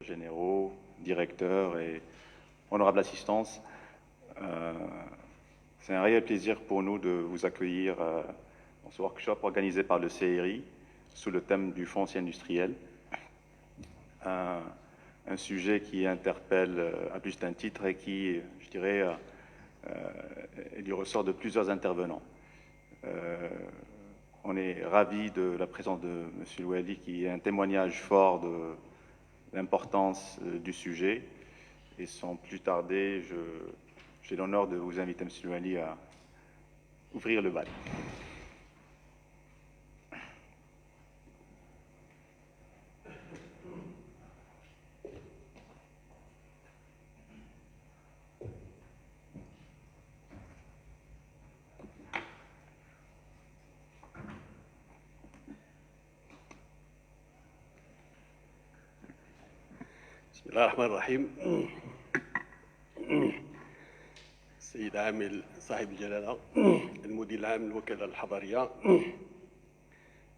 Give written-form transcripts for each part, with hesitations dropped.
généraux, directeurs et honorable assistance. C'est un réel plaisir pour nous de vous accueillir dans ce workshop organisé par le CRI sous le thème du foncier industriel. Un sujet qui interpelle à plus d'un titre et qui, je dirais, est du ressort de plusieurs intervenants. On est ravis de la présence de M. Louali, qui est un témoignage fort de l'importance du sujet. Et sans plus tarder, j'ai l'honneur de vous inviter, M. Louali, à ouvrir le bal. بسم الله الرحمن الرحيم. السيد عامل صاحب الجلالة المدير العام للوكالة الحضرية،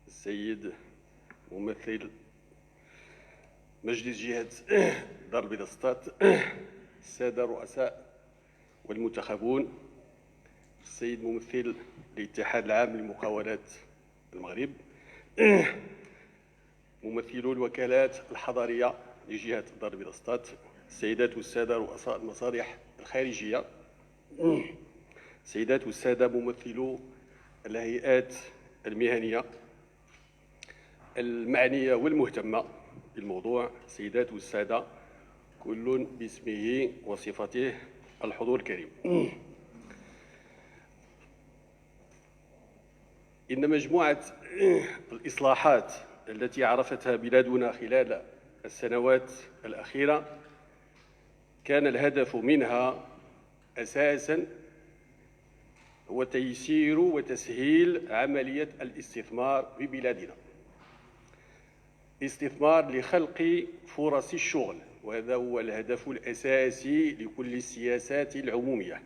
السيد ممثل مجلس جهة دار البيضاء سطات، السادة الرؤساء والمنتخبون، السيد ممثل الاتحاد العام لمقاولات المغرب، ممثلو الوكالات الحضرية لجهة دار البيضاء سطات، السيدات والسادة رؤساء المصالح الخارجية، السيدات والسادة ممثلو الهيئات المهنية المعنية والمهتمة بالموضوع، السيدات والسادة كل باسمه وصفته، الحضور الكريم. إن مجموعة الإصلاحات التي عرفتها بلادنا خلال السنوات الأخيرة كان الهدف منها أساساً هو تيسير وتسهيل عملية الاستثمار ببلادنا، استثمار لخلق فرص الشغل، وهذا هو الهدف الأساسي لكل السياسات العمومية،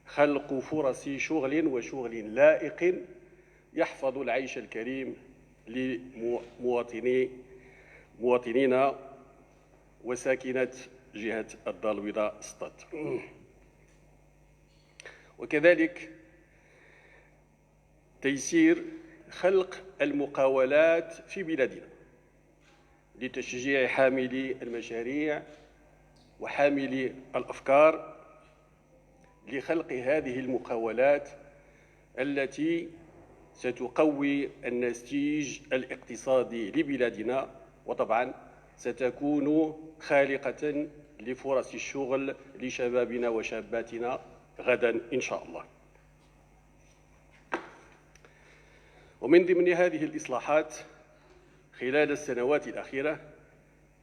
خلق فرص شغل وشغل لائق يحفظ العيش الكريم لمواطنينا وساكنة جهة الدار البيضاء سطات. وكذلك تيسير خلق المقاولات في بلادنا لتشجيع حاملي المشاريع وحاملي الأفكار لخلق هذه المقاولات التي ستقوي النسيج الاقتصادي لبلادنا، وطبعا ستكون خالقة لفرص الشغل لشبابنا وشاباتنا غدا إن شاء الله. ومن ضمن هذه الإصلاحات خلال السنوات الأخيرة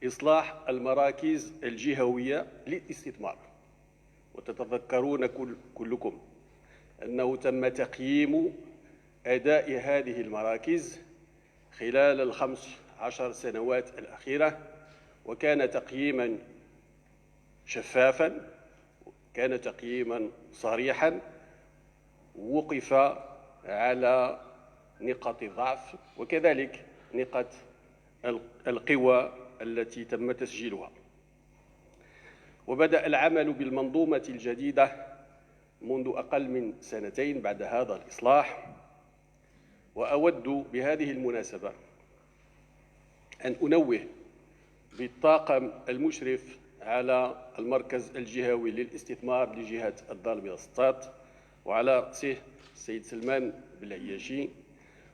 إصلاح المراكز الجهوية للاستثمار، وتتذكرون كلكم أنه تم تقييم أداء هذه المراكز خلال 15 سنوات الأخيرة، وكان تقييما شفافا، كان تقييما صريحا، وقف على نقاط الضعف وكذلك نقاط القوى التي تم تسجيلها. وبدأ العمل بالمنظومة الجديدة منذ أقل من سنتين بعد هذا الإصلاح. وأود بهذه المناسبة أن أنوه بالطاقم المشرف على المركز الجهوي للاستثمار لجهة الدار البيضاء سطات، وعلى رأسه السيد سلمان بالعياشي،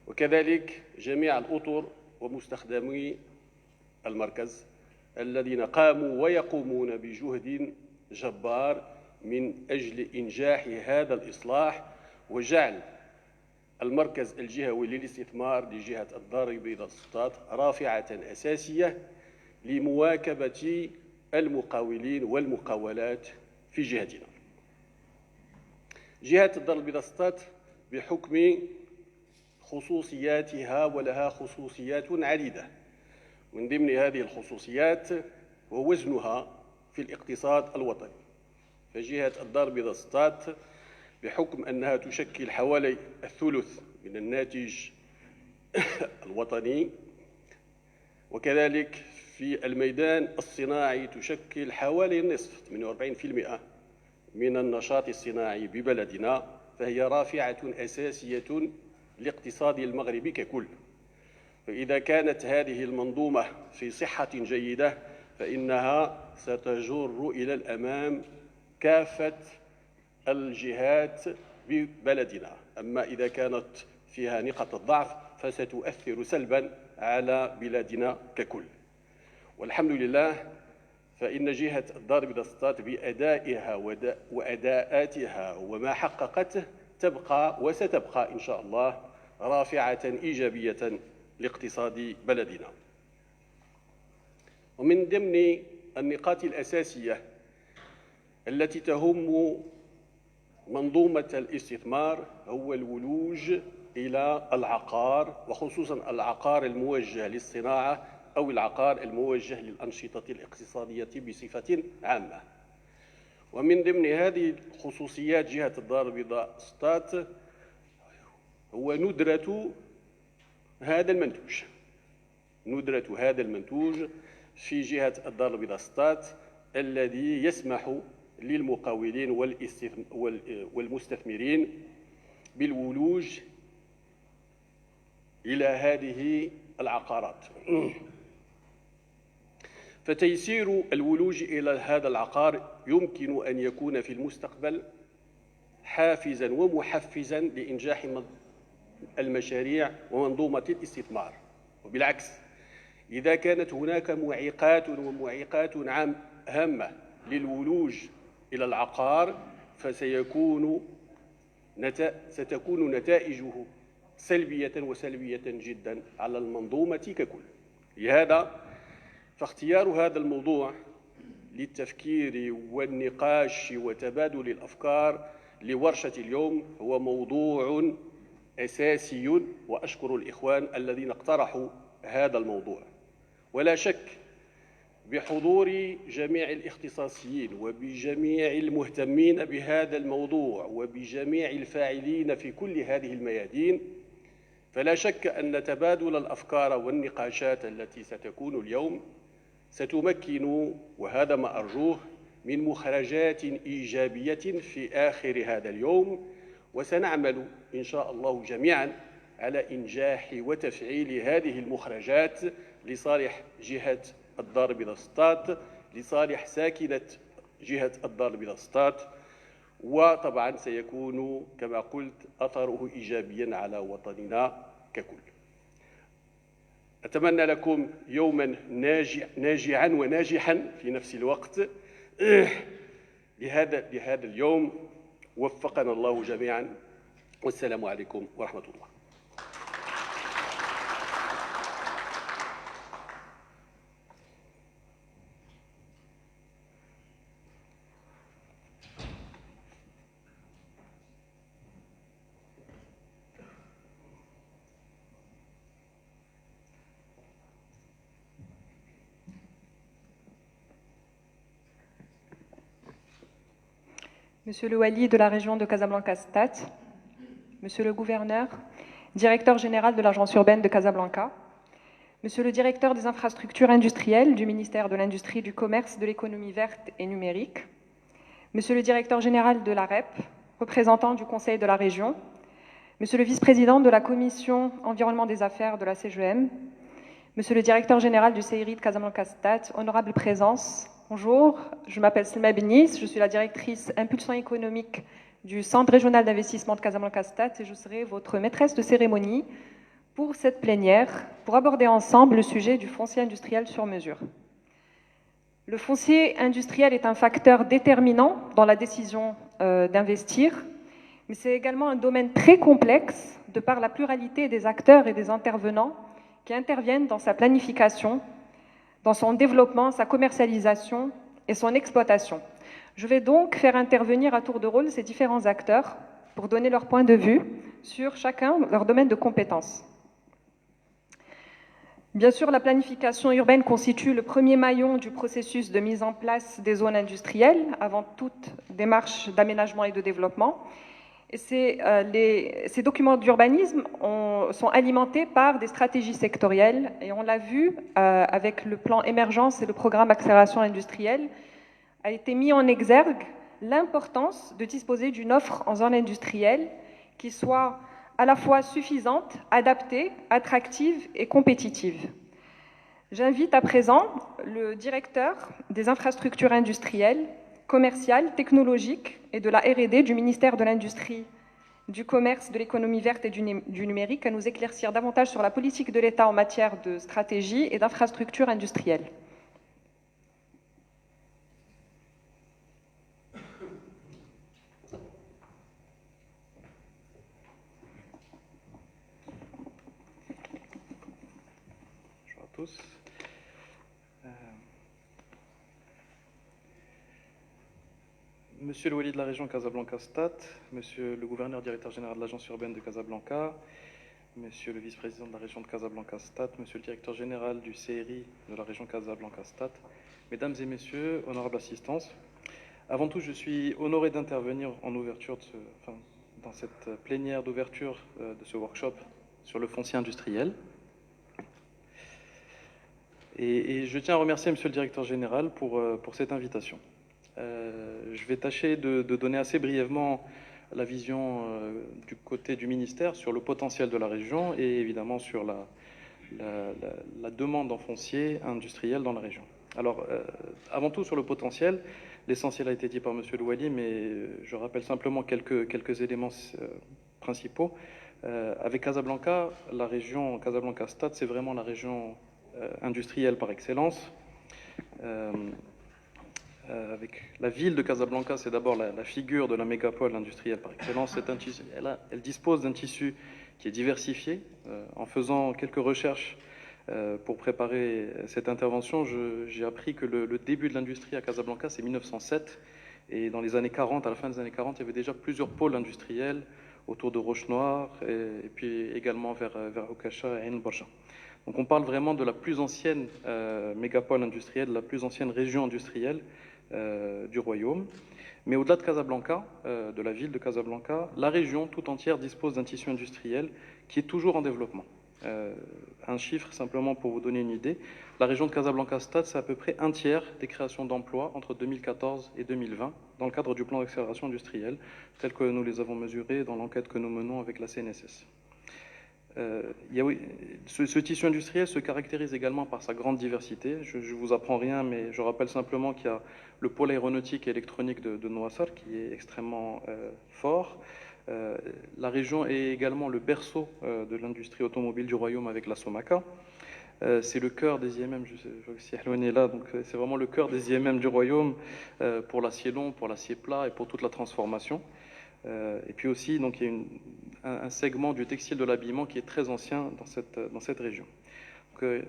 وكذلك جميع الأطر ومستخدمي المركز الذين قاموا ويقومون بجهد جبار من أجل إنجاح هذا الإصلاح وجعل المركز الجهوي للاستثمار لجهة الدار البيضاء سطات رافعة أساسية لمواكبة المقاولين والمقاولات في جهتنا. جهة الدار البيضاء سطات بحكم خصوصياتها، ولها خصوصيات عديدة، من ضمن هذه الخصوصيات هو وزنها في الاقتصاد الوطني. فجهة الدار البيضاء سطات بحكم أنها تشكل حوالي الثلث من الناتج الوطني، وكذلك في الميدان الصناعي تشكل حوالي النصف 48% من النشاط الصناعي ببلدنا، فهي رافعة أساسية لاقتصاد المغرب ككل. فإذا كانت هذه المنظومة في صحة جيدة فإنها ستجر إلى الأمام كافة الجهات ببلدنا، أما إذا كانت فيها نقاط الضعف فستؤثر سلبا على بلادنا ككل. والحمد لله فإن جهة الدار البيضاء سطات بأدائها وأداءاتها وما حققته تبقى وستبقى إن شاء الله رافعة إيجابية لاقتصاد بلدنا. ومن ضمن النقاط الأساسية التي تهم منظومة الاستثمار هو الولوج إلى العقار، وخصوصا العقار الموجه للصناعة أو العقار الموجه للأنشطة الاقتصادية بصفة عامة. ومن ضمن هذه خصوصيات جهة الدار البيضاء سطات هو ندرة هذا المنتوج في جهة الدار البيضاء سطات الذي يسمح للمقاولين والمستثمرين بالولوج إلى هذه العقارات. فتيسير الولوج إلى هذا العقار يمكن أن يكون في المستقبل حافزاً ومحفزاً لإنجاح المشاريع ومنظومة الاستثمار. وبالعكس، إذا كانت هناك معيقات هامة للولوج إلى العقار ستكون نتائجه سلبية جدا على المنظومة ككل. لهذا فاختيار هذا الموضوع للتفكير والنقاش وتبادل الأفكار لورشة اليوم هو موضوع أساسي، وأشكر الإخوان الذين اقترحوا هذا الموضوع. ولا شك بحضور جميع الاختصاصيين وبجميع المهتمين بهذا الموضوع وبجميع الفاعلين في كل هذه الميادين، فلا شك أن تبادل الأفكار والنقاشات التي ستكون اليوم ستمكن، وهذا ما أرجوه، من مخرجات إيجابية في آخر هذا اليوم. وسنعمل إن شاء الله جميعا على إنجاح وتفعيل هذه المخرجات لصالح جهة الدار البيضاء سطات، لصالح ساكنة جهة الدار البيضاء سطات، وطبعا سيكون كما قلت أثره إيجابيا على وطننا ككل. أتمنى لكم يوما ناجعا وناجحا في نفس الوقت. لهذا اليوم وفقنا الله جميعا، والسلام عليكم ورحمة الله. Monsieur le Wali de la région de Casablanca-Stade, Monsieur le gouverneur, directeur général de l'agence urbaine de Casablanca, Monsieur le directeur des infrastructures industrielles du ministère de l'Industrie, du Commerce, de l'économie verte et numérique, Monsieur le directeur général de l'AREP, représentant du Conseil de la région, Monsieur le vice-président de la Commission environnement des affaires de la CGM, Monsieur le directeur général du CEIRI de Casablanca-Stade, honorable présence. Bonjour, je m'appelle Selma Benis, je suis la directrice impulsion économique du Centre régional d'investissement de Casablanca-Stade et je serai votre maîtresse de cérémonie pour cette plénière pour aborder ensemble le sujet du foncier industriel sur mesure. Le foncier industriel est un facteur déterminant dans la décision d'investir, mais c'est également un domaine très complexe de par la pluralité des acteurs et des intervenants qui interviennent dans sa planification, dans son développement, sa commercialisation et son exploitation. Je vais donc faire intervenir à tour de rôle ces différents acteurs pour donner leur point de vue sur chacun leur domaine de compétences. Bien sûr, la planification urbaine constitue le premier maillon du processus de mise en place des zones industrielles avant toute démarche d'aménagement et de développement. Et ces documents d'urbanisme sont alimentés par des stratégies sectorielles, et on l'a vu avec le plan émergence et le programme accélération industrielle, a été mis en exergue l'importance de disposer d'une offre en zone industrielle qui soit à la fois suffisante, adaptée, attractive et compétitive. J'invite à présent le directeur des infrastructures industrielles, commerciales, technologiques et de la R&D du ministère de l'Industrie, du Commerce, de l'économie verte et du numérique à nous éclaircir davantage sur la politique de l'État en matière de stratégie et d'infrastructures industrielles. Bonjour à tous. Monsieur le Wali de la région Casablanca-Stat, Monsieur le gouverneur directeur général de l'agence urbaine de Casablanca, Monsieur le vice-président de la région de Casablanca-Stat, Monsieur le directeur général du CRI de la région Casablanca-Stat, Mesdames et Messieurs, honorables assistants, avant tout, je suis honoré d'intervenir en ouverture dans cette plénière d'ouverture de ce workshop sur le foncier industriel. Et je tiens à remercier Monsieur le directeur général pour cette invitation. Je vais tâcher de donner assez brièvement la vision du côté du ministère sur le potentiel de la région et évidemment sur la demande en foncier industriel dans la région. Alors, avant tout sur le potentiel, l'essentiel a été dit par Monsieur le Wali, mais je rappelle simplement quelques éléments principaux. Avec Casablanca, la région Casablanca-Stade, c'est vraiment la région industrielle par excellence. Avec la ville de Casablanca, c'est d'abord la figure de la mégapole industrielle par excellence. Elle dispose d'un tissu qui est diversifié. En faisant quelques recherches pour préparer cette intervention, j'ai appris que le début de l'industrie à Casablanca, c'est 1907. Et dans les années 40, à la fin des années 40, il y avait déjà plusieurs pôles industriels autour de Roche-Noire et puis également vers Hokacha et Ain Borja. Donc on parle vraiment de la plus ancienne mégapole industrielle, la plus ancienne région industrielle du royaume. Mais au-delà de Casablanca, de la ville de Casablanca, la région tout entière dispose d'un tissu industriel qui est toujours en développement. Un chiffre simplement pour vous donner une idée, la région de Casablanca-Stade, c'est à peu près un tiers des créations d'emplois entre 2014 et 2020 dans le cadre du plan d'accélération industrielle, tel que nous les avons mesurés dans l'enquête que nous menons avec la CNSS. Ce tissu industriel se caractérise également par sa grande diversité. Je ne vous apprends rien, mais je rappelle simplement qu'il y a le pôle aéronautique et électronique de Noassar, qui est extrêmement fort. La région est également le berceau de l'industrie automobile du royaume avec la Somaca. C'est le cœur des IMM, si Haloun est là, donc c'est vraiment le cœur des IMM du royaume pour l'acier long, pour l'acier plat et pour toute la transformation. Et puis aussi, donc, il y a un segment du textile de l'habillement qui est très ancien dans cette région. Donc,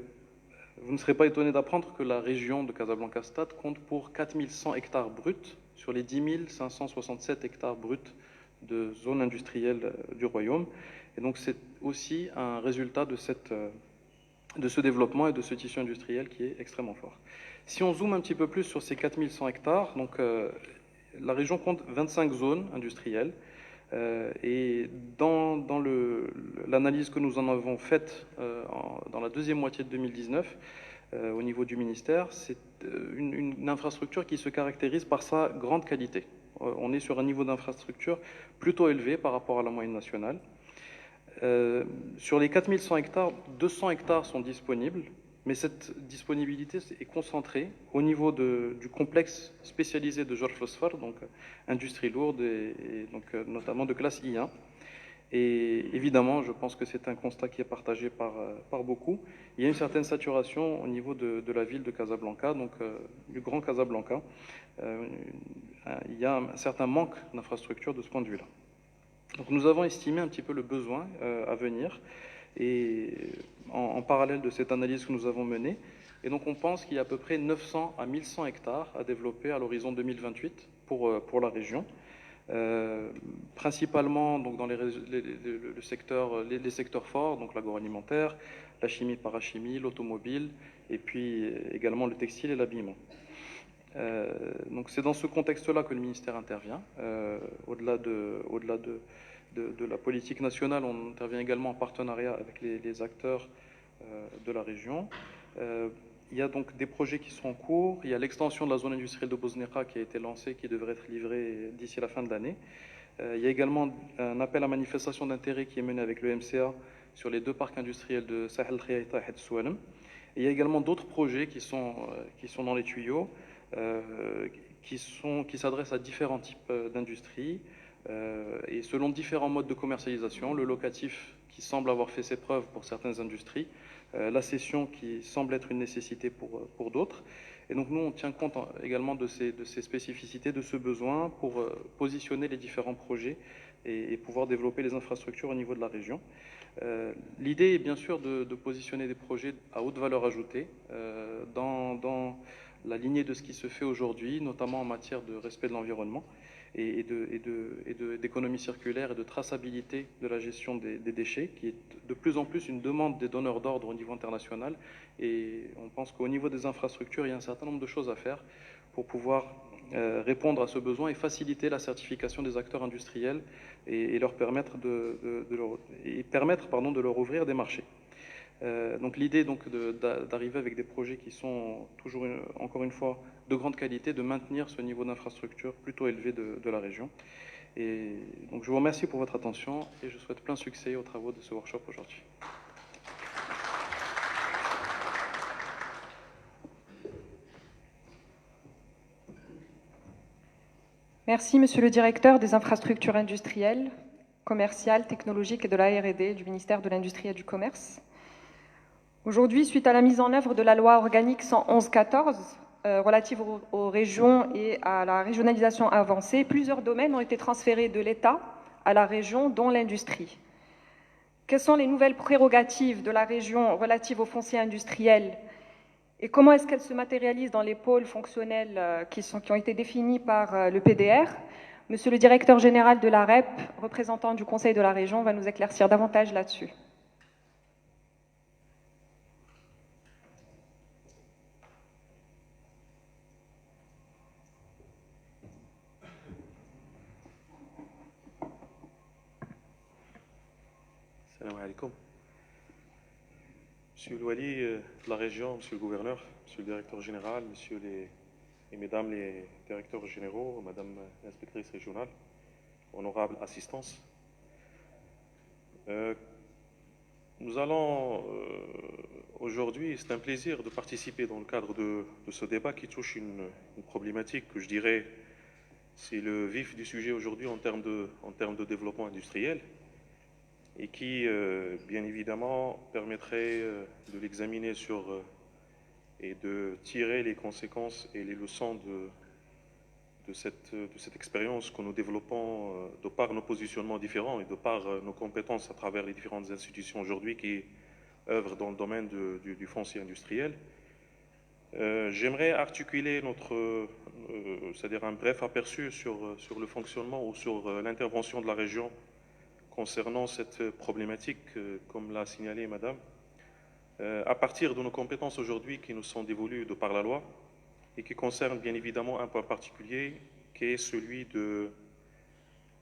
vous ne serez pas étonné d'apprendre que la région de Casablanca-Stade compte pour 4100 hectares bruts sur les 10 567 hectares bruts de zone industrielle du royaume. Et donc c'est aussi un résultat de ce développement et de ce tissu industriel qui est extrêmement fort. Si on zoome un petit peu plus sur ces 4100 hectares, donc la région compte 25 zones industrielles et dans l'analyse que nous en avons faite dans la deuxième moitié de 2019 au niveau du ministère, c'est une infrastructure qui se caractérise par sa grande qualité. On est sur un niveau d'infrastructure plutôt élevé par rapport à la moyenne nationale. Sur les 4100 hectares, 200 hectares sont disponibles, mais cette disponibilité est concentrée au niveau du complexe spécialisé de Georges Phosphore, donc industrie lourde et donc, notamment de classe I1. Et évidemment, je pense que c'est un constat qui est partagé par beaucoup. Il y a une certaine saturation au niveau de la ville de Casablanca, donc du Grand Casablanca. Il y a un certain manque d'infrastructures de ce point de vue-là. Donc nous avons estimé un petit peu le besoin à venir et en parallèle de cette analyse que nous avons menée. Et donc on pense qu'il y a à peu près 900 à 1100 hectares à développer à l'horizon 2028 pour la région. Principalement donc, dans les secteurs forts, donc l'agroalimentaire, la chimie parachimie, l'automobile et puis également le textile et l'habillement. Donc c'est dans ce contexte-là que le ministère intervient. Au-delà de la politique nationale, on intervient également en partenariat avec les acteurs de la région. Il y a donc des projets qui sont en cours. Il y a l'extension de la zone industrielle de Bosneka qui a été lancée, qui devrait être livrée d'ici la fin de l'année. Il y a également un appel à manifestation d'intérêt qui est mené avec le MCA sur les 2 parcs industriels de Sahel Khiaïta et Souanem. Il y a également d'autres projets qui sont dans les tuyaux, qui s'adressent à différents types d'industries et selon différents modes de commercialisation. Le locatif qui semble avoir fait ses preuves pour certaines industries, la cession qui semble être une nécessité pour d'autres. Et donc nous, on tient compte également de ces spécificités, de ce besoin pour positionner les différents projets et pouvoir développer les infrastructures au niveau de la région. L'idée est bien sûr de positionner des projets à haute valeur ajoutée dans la lignée de ce qui se fait aujourd'hui, notamment en matière de respect de l'environnement et d'économie circulaire et de traçabilité de la gestion des déchets, qui est de plus en plus une demande des donneurs d'ordre au niveau international. Et on pense qu'au niveau des infrastructures, il y a un certain nombre de choses à faire pour pouvoir répondre à ce besoin et faciliter la certification des acteurs industriels et leur permettre de leur ouvrir des marchés. Donc l'idée d'arriver avec des projets qui sont toujours, encore une fois, de grande qualité, de maintenir ce niveau d'infrastructure plutôt élevé de la région. Et donc je vous remercie pour votre attention et je souhaite plein succès aux travaux de ce workshop aujourd'hui. Merci, Monsieur le Directeur des infrastructures industrielles, commerciales, technologiques et de la R&D du ministère de l'Industrie et du Commerce. Aujourd'hui, suite à la mise en œuvre de la loi organique 111-14 relative aux régions et à la régionalisation avancée, plusieurs domaines ont été transférés de l'État à la région, dont l'industrie. Quelles sont les nouvelles prérogatives de la région relatives au foncier industriel et comment est-ce qu'elles se matérialisent dans les pôles fonctionnels qui ont été définis par le PDR? Monsieur le directeur général de la REP, représentant du Conseil de la région, va nous éclaircir davantage là-dessus. Salam alaikum. Monsieur le Wali de la région, Monsieur le gouverneur, Monsieur le directeur général, Messieurs et Mesdames les directeurs généraux, Madame l'inspectrice régionale, honorable assistance. Nous allons aujourd'hui, c'est un plaisir de participer dans le cadre de ce débat qui touche une problématique que je dirais, c'est le vif du sujet aujourd'hui en termes de développement industriel et qui, bien évidemment, permettrait de l'examiner et de tirer les conséquences et les leçons de cette expérience que nous développons de par nos positionnements différents et de par nos compétences à travers les différentes institutions aujourd'hui qui œuvrent dans le domaine du foncier industriel. J'aimerais articuler c'est-à-dire un bref aperçu sur le fonctionnement ou sur l'intervention de la région concernant cette problématique, comme l'a signalé Madame, à partir de nos compétences aujourd'hui qui nous sont dévolues de par la loi et qui concernent bien évidemment un point particulier qui est celui de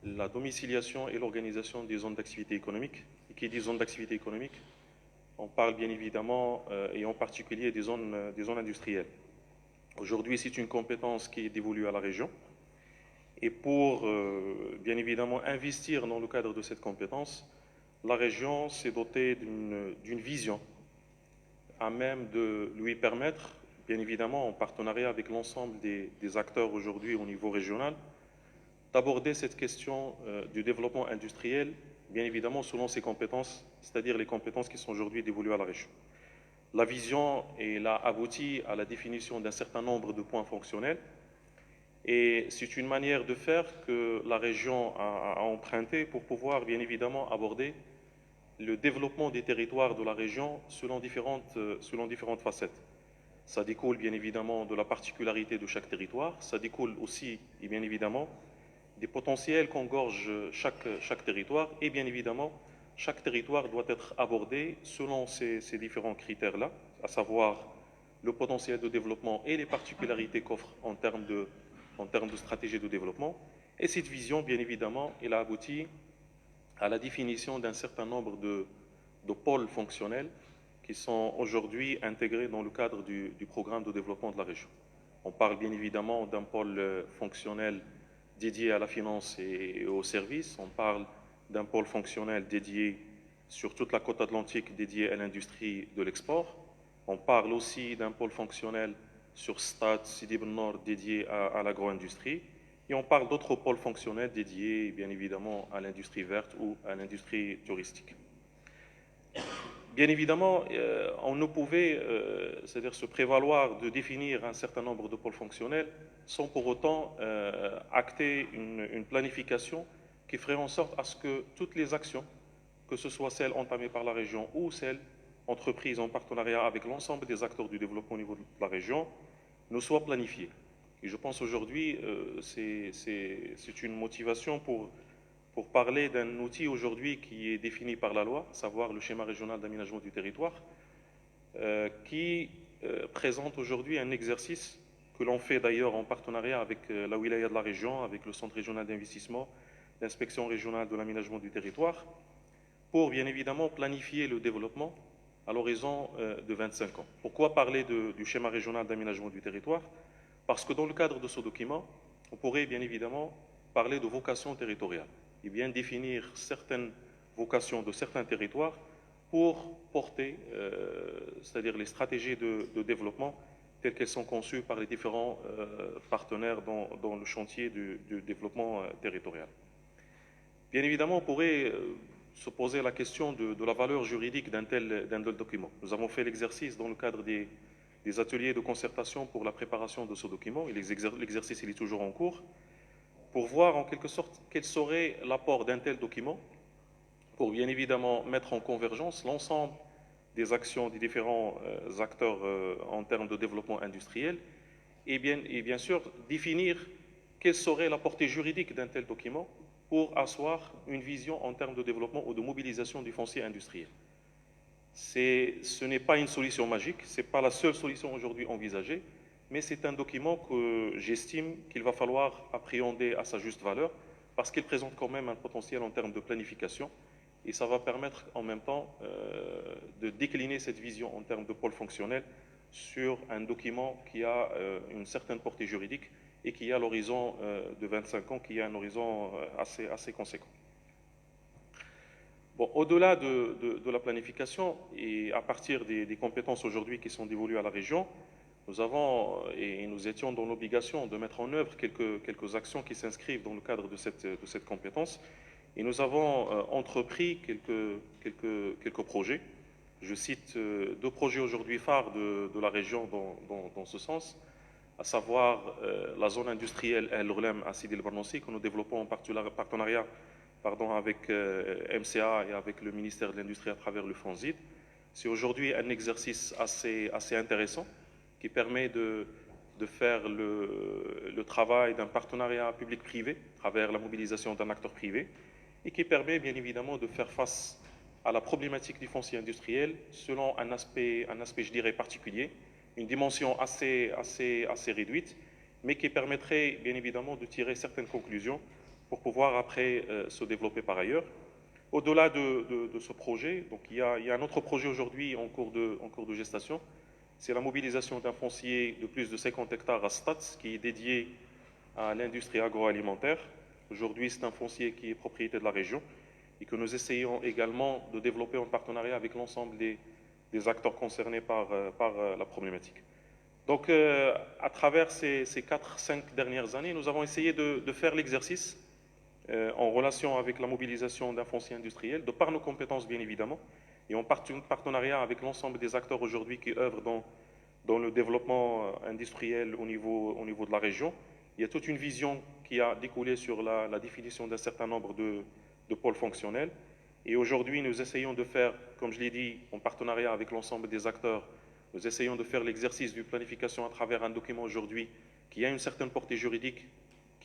la domiciliation et l'organisation des zones d'activité économique. Et qui dit zone d'activité économique, on parle bien évidemment et en particulier des zones industrielles. Aujourd'hui, c'est une compétence qui est dévolue à la région. Et pour, bien évidemment, investir dans le cadre de cette compétence, la région s'est dotée d'une vision à même de lui permettre, bien évidemment, en partenariat avec l'ensemble des acteurs aujourd'hui au niveau régional, d'aborder cette question du développement industriel, bien évidemment, selon ses compétences, c'est-à-dire les compétences qui sont aujourd'hui dévolues à la région. La vision a abouti à la définition d'un certain nombre de points fonctionnels. Et c'est une manière de faire que la région a emprunté pour pouvoir, bien évidemment, aborder le développement des territoires de la région selon différentes facettes. Ça découle, bien évidemment, de la particularité de chaque territoire. Ça découle aussi, et bien évidemment, des potentiels qu'engorge chaque territoire. Et bien évidemment, chaque territoire doit être abordé selon ces différents critères-là, à savoir le potentiel de développement et les particularités qu'offre en termes de stratégie de développement. Et cette vision, bien évidemment, elle a abouti à la définition d'un certain nombre de pôles fonctionnels qui sont aujourd'hui intégrés dans le cadre du programme de développement de la région. On parle bien évidemment d'un pôle fonctionnel dédié à la finance et aux services. On parle d'un pôle fonctionnel dédié sur toute la côte atlantique, dédié à l'industrie de l'export. On parle aussi d'un pôle fonctionnel sur Stade, Sidi Ben Nord, dédié à l'agro-industrie. Et on parle d'autres pôles fonctionnels dédiés, bien évidemment, à l'industrie verte ou à l'industrie touristique. Bien évidemment, on ne pouvait, c'est-à-dire se prévaloir de définir un certain nombre de pôles fonctionnels sans pour autant acter une planification qui ferait en sorte à ce que toutes les actions, que ce soit celles entamées par la région ou celles entreprises en partenariat avec l'ensemble des acteurs du développement au niveau de la région, ne soient planifiées. Et je pense aujourd'hui, c'est une motivation pour parler d'un outil aujourd'hui qui est défini par la loi, à savoir le schéma régional d'aménagement du territoire, qui présente aujourd'hui un exercice que l'on fait d'ailleurs en partenariat avec la wilaya de la région, avec le Centre régional d'investissement, l'inspection régionale de l'aménagement du territoire, pour bien évidemment planifier le développement à l'horizon de 25 ans. Pourquoi parler du schéma régional d'aménagement du territoire? Parce que dans le cadre de ce document, on pourrait bien évidemment parler de vocation territoriale et bien définir certaines vocations de certains territoires pour porter, c'est-à-dire les stratégies de développement telles qu'elles sont conçues par les différents partenaires dans le chantier du développement territorial. Bien évidemment, on pourrait se poser la question de la valeur juridique d'un tel document. Nous avons fait l'exercice dans le cadre des ateliers de concertation pour la préparation de ce document, et l'exercice il est toujours en cours, pour voir en quelque sorte quel serait l'apport d'un tel document pour bien évidemment mettre en convergence l'ensemble des actions des différents acteurs en termes de développement industriel et bien sûr définir quelle serait la portée juridique d'un tel document pour asseoir une vision en termes de développement ou de mobilisation du foncier industriel. Ce n'est pas une solution magique, ce n'est pas la seule solution aujourd'hui envisagée, mais c'est un document que j'estime qu'il va falloir appréhender à sa juste valeur parce qu'il présente quand même un potentiel en termes de planification et ça va permettre en même temps de décliner cette vision en termes de pôle fonctionnel sur un document qui a une certaine portée juridique et qui a l'horizon de 25 ans, qui a un horizon assez conséquent. Bon, au-delà de la planification et à partir des compétences aujourd'hui qui sont dévolues à la région, nous avons et nous étions dans l'obligation de mettre en œuvre quelques actions qui s'inscrivent dans le cadre de cette compétence. Et nous avons entrepris quelques projets. Je cite deux projets aujourd'hui phares de la région dans ce sens, à savoir la zone industrielle El Roulem à Sidi El Barnossi, que nous développons en partenariat avec MCA et avec le ministère de l'Industrie à travers le FONZID. C'est aujourd'hui un exercice assez intéressant qui permet de faire le travail d'un partenariat public-privé à travers la mobilisation d'un acteur privé et qui permet bien évidemment de faire face à la problématique du foncier industriel selon un aspect je dirais, particulier, une dimension assez réduite, mais qui permettrait bien évidemment de tirer certaines conclusions pour pouvoir après se développer par ailleurs. Au-delà de ce projet, donc il y a un autre projet aujourd'hui en cours de gestation, c'est la mobilisation d'un foncier de plus de 50 hectares à Stats, qui est dédié à l'industrie agroalimentaire. Aujourd'hui, c'est un foncier qui est propriété de la région et que nous essayons également de développer en partenariat avec l'ensemble des acteurs concernés par la problématique. Donc, à travers ces 4-5 dernières années, nous avons essayé de faire l'exercice en relation avec la mobilisation d'un foncier industriel, de par nos compétences bien évidemment, et en partenariat avec l'ensemble des acteurs aujourd'hui qui œuvrent dans le développement industriel au niveau de la région. Il y a toute une vision qui a découlé sur la définition d'un certain nombre de pôles fonctionnels. Et aujourd'hui, nous essayons de faire, comme je l'ai dit, en partenariat avec l'ensemble des acteurs, nous essayons de faire l'exercice d'une planification à travers un document aujourd'hui qui a une certaine portée juridique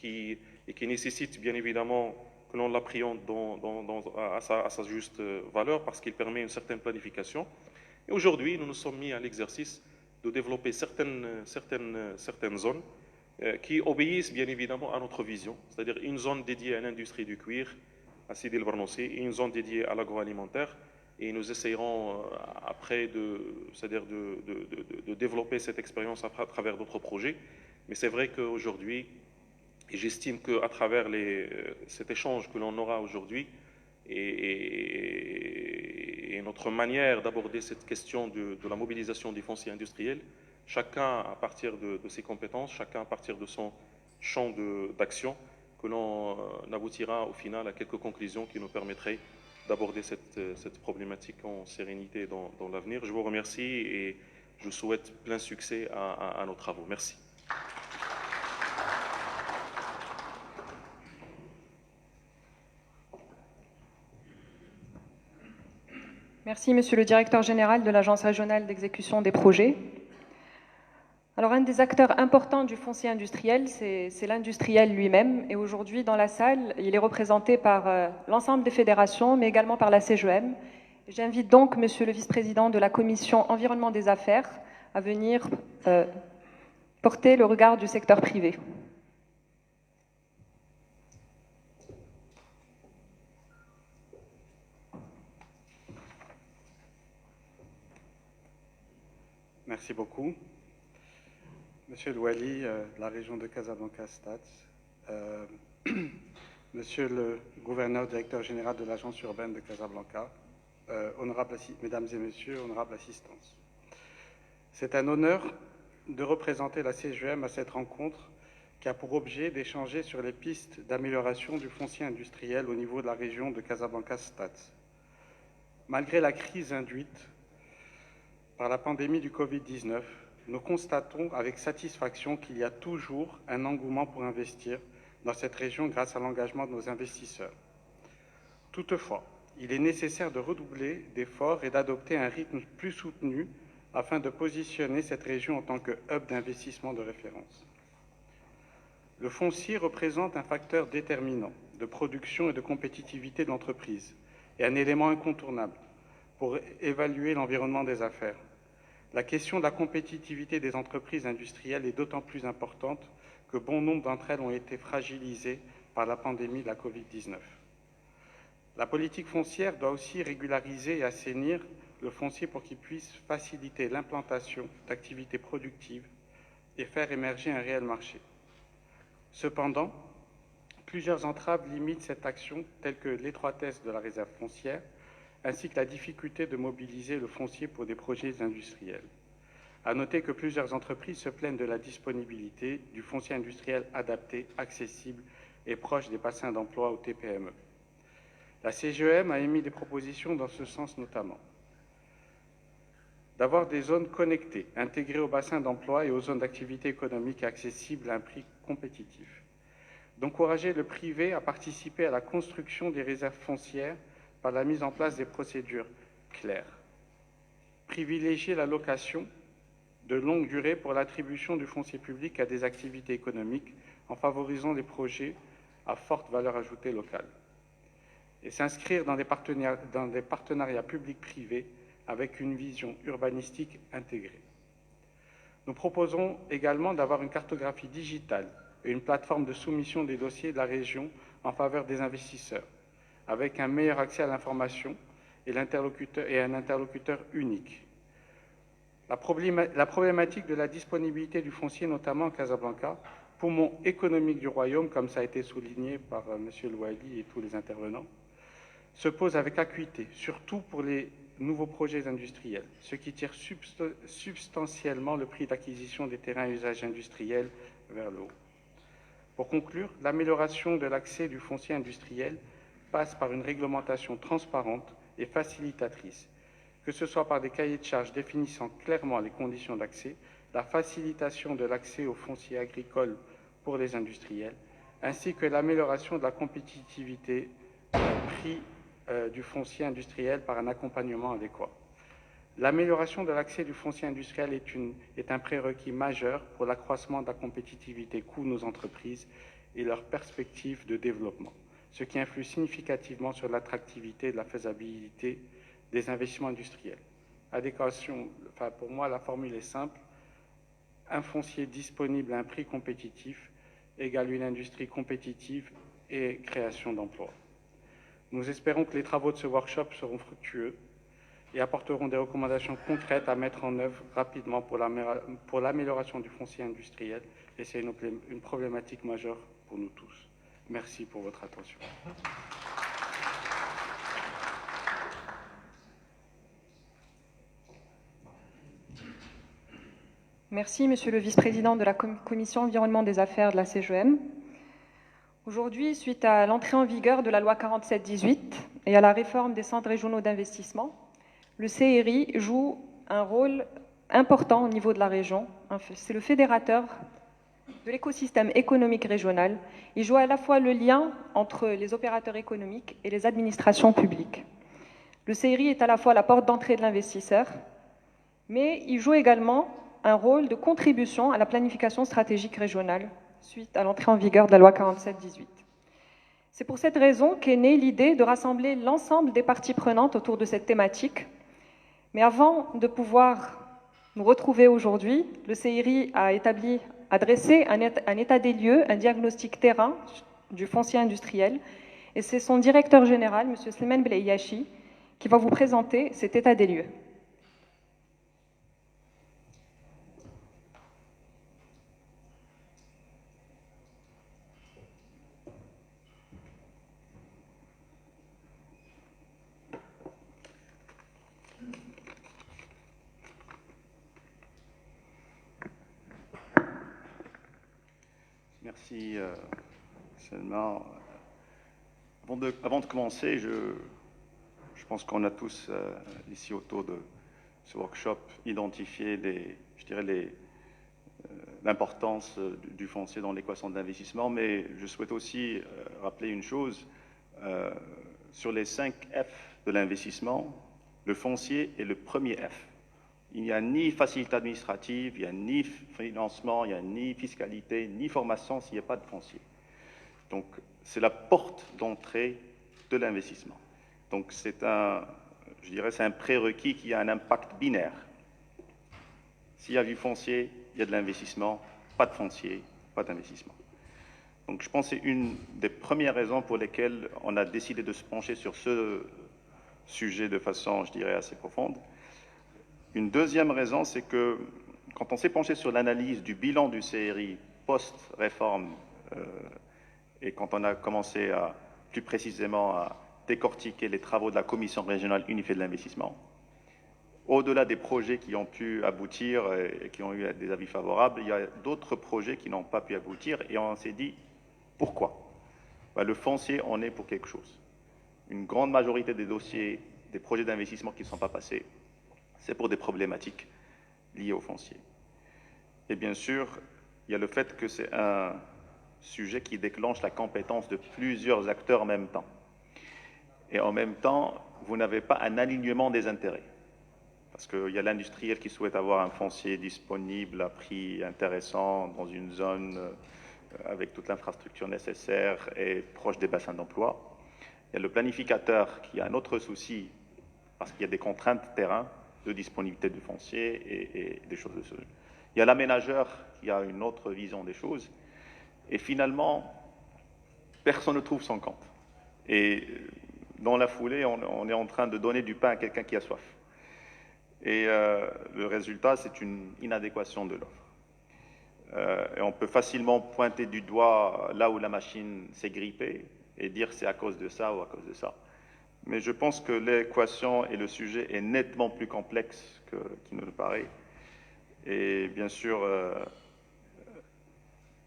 et qui nécessite bien évidemment que l'on l'appréhende à sa juste valeur parce qu'il permet une certaine planification. Et aujourd'hui, nous nous sommes mis à l'exercice de développer certaines zones qui obéissent bien évidemment à notre vision, c'est-à-dire une zone dédiée à l'industrie du cuir, à Sidi El Barnossi, et une zone dédiée à l'agroalimentaire. Et nous essayerons après de développer cette expérience à travers d'autres projets. Mais c'est vrai qu'aujourd'hui, et j'estime qu'à travers cet échange que l'on aura aujourd'hui et notre manière d'aborder cette question de la mobilisation du foncier industriel, chacun à partir de ses compétences, chacun à partir de son champ d'action, que l'on aboutira au final à quelques conclusions qui nous permettraient d'aborder cette problématique en sérénité dans l'avenir. Je vous remercie et je souhaite plein succès à nos travaux. Merci. Merci, Monsieur le Directeur général de l'Agence régionale d'exécution des projets. Alors, un des acteurs importants du foncier industriel, c'est l'industriel lui-même. Et aujourd'hui, dans la salle, il est représenté par l'ensemble des fédérations, mais également par la CGEM. J'invite donc Monsieur le Vice-président de la Commission Environnement des Affaires à venir porter le regard du secteur privé. Merci beaucoup. Monsieur Louali, de la région de Casablanca-Stade, Monsieur le gouverneur directeur général de l'agence urbaine de Casablanca, Mesdames et Messieurs, honorable assistance. C'est un honneur de représenter la CGEM à cette rencontre qui a pour objet d'échanger sur les pistes d'amélioration du foncier industriel au niveau de la région de Casablanca-Stade. Malgré la crise induite par la pandémie du Covid-19, nous constatons avec satisfaction qu'il y a toujours un engouement pour investir dans cette région grâce à l'engagement de nos investisseurs. Toutefois, il est nécessaire de redoubler d'efforts et d'adopter un rythme plus soutenu afin de positionner cette région en tant que hub d'investissement de référence. Le foncier représente un facteur déterminant de production et de compétitivité de l'entreprise et un élément incontournable pour évaluer l'environnement des affaires. La question de la compétitivité des entreprises industrielles est d'autant plus importante que bon nombre d'entre elles ont été fragilisées par la pandémie de la Covid-19. La politique foncière doit aussi régulariser et assainir le foncier pour qu'il puisse faciliter l'implantation d'activités productives et faire émerger un réel marché. Cependant, plusieurs entraves limitent cette action, telles que l'étroitesse de la réserve foncière, ainsi que la difficulté de mobiliser le foncier pour des projets industriels. À noter que plusieurs entreprises se plaignent de la disponibilité du foncier industriel adapté, accessible et proche des bassins d'emploi ou TPME. La CGEM a émis des propositions dans ce sens notamment. D'avoir des zones connectées, intégrées aux bassins d'emploi et aux zones d'activité économique accessibles à un prix compétitif. D'encourager le privé à participer à la construction des réserves foncières par la mise en place des procédures claires. Privilégier la location de longue durée pour l'attribution du foncier public à des activités économiques en favorisant les projets à forte valeur ajoutée locale. Et s'inscrire dans des partenariats publics-privés avec une vision urbanistique intégrée. Nous proposons également d'avoir une cartographie digitale et une plateforme de soumission des dossiers de la région en faveur des investisseurs, avec un meilleur accès à l'information et un interlocuteur unique. La problématique de la disponibilité du foncier, notamment à Casablanca, poumon économique du royaume, comme ça a été souligné par M. Louali et tous les intervenants, se pose avec acuité, surtout pour les nouveaux projets industriels, ce qui tire substantiellement le prix d'acquisition des terrains à usage industriel vers le haut. Pour conclure, l'amélioration de l'accès du foncier industriel passe par une réglementation transparente et facilitatrice, que ce soit par des cahiers de charges définissant clairement les conditions d'accès, la facilitation de l'accès au foncier agricole pour les industriels, ainsi que l'amélioration de la compétitivité prix du foncier industriel par un accompagnement adéquat. L'amélioration de l'accès du foncier industriel est un prérequis majeur pour l'accroissement de la compétitivité coût de nos entreprises et leurs perspectives de développement, ce qui influe significativement sur l'attractivité et la faisabilité des investissements industriels. Adéquation, pour moi, la formule est simple, un foncier disponible à un prix compétitif égale une industrie compétitive et création d'emplois. Nous espérons que les travaux de ce workshop seront fructueux et apporteront des recommandations concrètes à mettre en œuvre rapidement pour l'amélioration du foncier industriel, et c'est une problématique majeure pour nous tous. Merci pour votre attention. Merci, Monsieur le Vice-président de la Commission environnement des affaires de la CGEM. Aujourd'hui, suite à l'entrée en vigueur de la loi 47-18 et à la réforme des centres régionaux d'investissement, le CRI joue un rôle important au niveau de la région. C'est le fédérateur de l'écosystème économique régional. Il joue à la fois le lien entre les opérateurs économiques et les administrations publiques. Le CRI est à la fois la porte d'entrée de l'investisseur, mais il joue également un rôle de contribution à la planification stratégique régionale suite à l'entrée en vigueur de la loi 47-18. C'est pour cette raison qu'est née l'idée de rassembler l'ensemble des parties prenantes autour de cette thématique. Mais avant de pouvoir nous retrouver aujourd'hui, le CRI a dressé un état des lieux, un diagnostic terrain du foncier industriel, et c'est son directeur général, M. Slimane Belayashi, qui va vous présenter cet état des lieux. Merci, Selma. Avant de commencer, je pense qu'on a tous ici autour de ce workshop identifié l'importance du foncier dans l'équation d'investissement, mais je souhaite aussi rappeler une chose. Sur les 5 F de l'investissement, le foncier est le premier F. Il n'y a ni facilité administrative, il n'y a ni financement, il n'y a ni fiscalité, ni formation s'il n'y a pas de foncier. Donc, c'est la porte d'entrée de l'investissement. Donc, c'est un prérequis qui a un impact binaire. S'il y a du foncier, il y a de l'investissement. Pas de foncier, pas d'investissement. Donc, je pense que c'est une des premières raisons pour lesquelles on a décidé de se pencher sur ce sujet de façon, assez profonde. Une deuxième raison, c'est que quand on s'est penché sur l'analyse du bilan du CRI post-réforme et quand on a commencé plus précisément à décortiquer les travaux de la Commission régionale unifiée de l'investissement, au-delà des projets qui ont pu aboutir et qui ont eu des avis favorables, il y a d'autres projets qui n'ont pas pu aboutir et on s'est dit pourquoi ? Le foncier en est pour quelque chose. Une grande majorité des dossiers, des projets d'investissement qui ne sont pas passés, c'est pour des problématiques liées au foncier. Et bien sûr, il y a le fait que c'est un sujet qui déclenche la compétence de plusieurs acteurs en même temps. Et en même temps, vous n'avez pas un alignement des intérêts. Parce qu'il y a l'industriel qui souhaite avoir un foncier disponible à prix intéressant dans une zone avec toute l'infrastructure nécessaire et proche des bassins d'emploi. Il y a le planificateur qui a un autre souci parce qu'il y a des contraintes terrain de disponibilité de foncier et des choses de ce genre. Il y a l'aménageur qui a une autre vision des choses. Et finalement, personne ne trouve son compte. Et dans la foulée, on est en train de donner du pain à quelqu'un qui a soif. Et le résultat, c'est une inadéquation de l'offre. Et on peut facilement pointer du doigt là où la machine s'est grippée et dire c'est à cause de ça ou à cause de ça. Mais je pense que l'équation et le sujet est nettement plus complexe qu'il ne le paraît. Et bien sûr,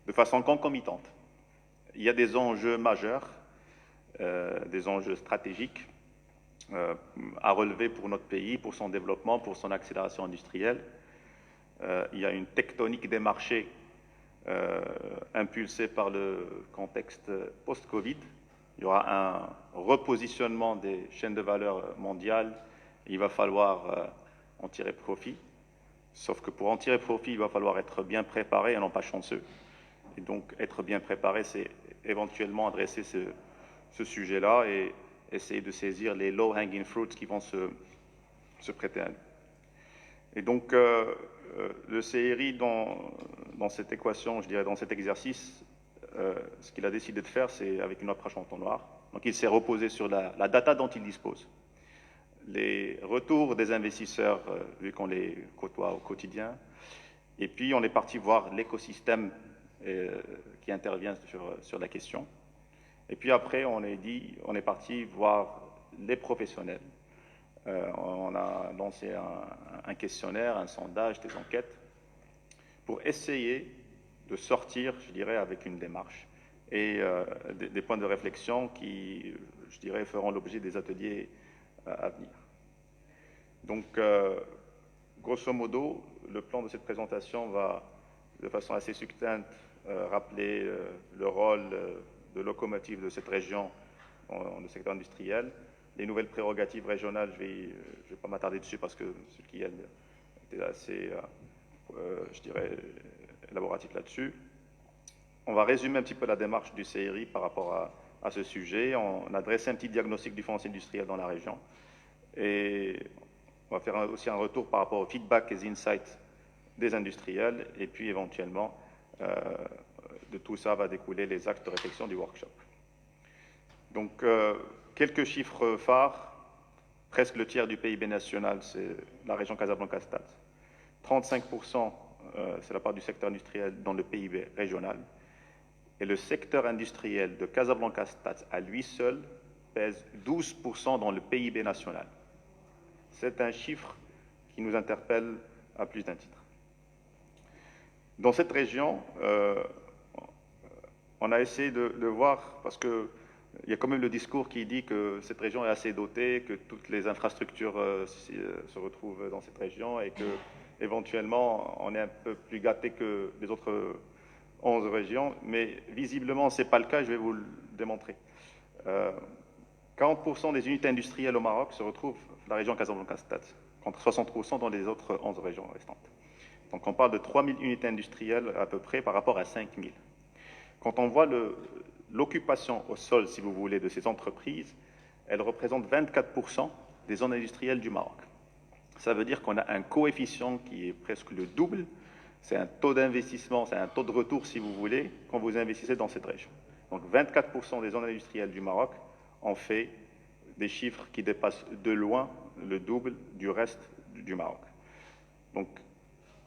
de façon concomitante, il y a des enjeux majeurs, des enjeux stratégiques à relever pour notre pays, pour son développement, pour son accélération industrielle. Il y a une tectonique des marchés impulsée par le contexte post-Covid. Il y aura un repositionnement des chaînes de valeur mondiales. Il va falloir en tirer profit. Sauf que pour en tirer profit, il va falloir être bien préparé et non pas chanceux. Et donc, être bien préparé, c'est éventuellement adresser ce sujet-là et essayer de saisir les low-hanging fruits qui vont se prêter à nous. Et donc, le CRI, dans cette équation, je dirais, dans cet exercice, ce qu'il a décidé de faire, c'est avec une approche en entonnoir. Donc, il s'est reposé sur la data dont il dispose. Les retours des investisseurs, vu qu'on les côtoie au quotidien. Et puis, on est parti voir l'écosystème qui intervient sur la question. Et puis après, on est parti voir les professionnels. On a lancé un questionnaire, un sondage, des enquêtes, pour essayer de sortir, je dirais, avec une démarche et des points de réflexion qui, je dirais, feront l'objet des ateliers à venir. Donc, grosso modo, le plan de cette présentation va, de façon assez succincte, rappeler le rôle de locomotive de cette région dans le secteur industriel, les nouvelles prérogatives régionales, je vais pas m'attarder dessus parce que ce qui était assez, je dirais, élaboratif là-dessus. On va résumer un petit peu la démarche du CRI par rapport à ce sujet. On a dressé un petit diagnostic du foncier industriel dans la région et on va faire aussi un retour par rapport au feedback et aux insights des industriels et puis éventuellement de tout ça va découler les axes de réflexion du workshop. Donc, quelques chiffres phares. Presque le tiers du PIB national, c'est la région Casablanca-Stade. 35%, c'est la part du secteur industriel dans le PIB régional. Et le secteur industriel de Casablanca-Stade, à lui seul, pèse 12% dans le PIB national. C'est un chiffre qui nous interpelle à plus d'un titre. Dans cette région, on a essayé de voir, parce qu'il y a quand même le discours qui dit que cette région est assez dotée, que toutes les infrastructures se retrouvent dans cette région et que éventuellement on est un peu plus gâté que les autres 11 régions, mais visiblement ce n'est pas le cas, je vais vous le démontrer. 40% des unités industrielles au Maroc se retrouvent dans la région Casablanca-Stade, contre 60% dans les autres 11 régions restantes. Donc on parle de 3000 unités industrielles à peu près par rapport à 5000. Quand on voit l'occupation au sol, si vous voulez, de ces entreprises, elle représente 24% des zones industrielles du Maroc. Ça veut dire qu'on a un coefficient qui est presque le double. C'est un taux d'investissement, c'est un taux de retour, si vous voulez, quand vous investissez dans cette région. Donc 24% des zones industrielles du Maroc ont fait des chiffres qui dépassent de loin le double du reste du Maroc. Donc,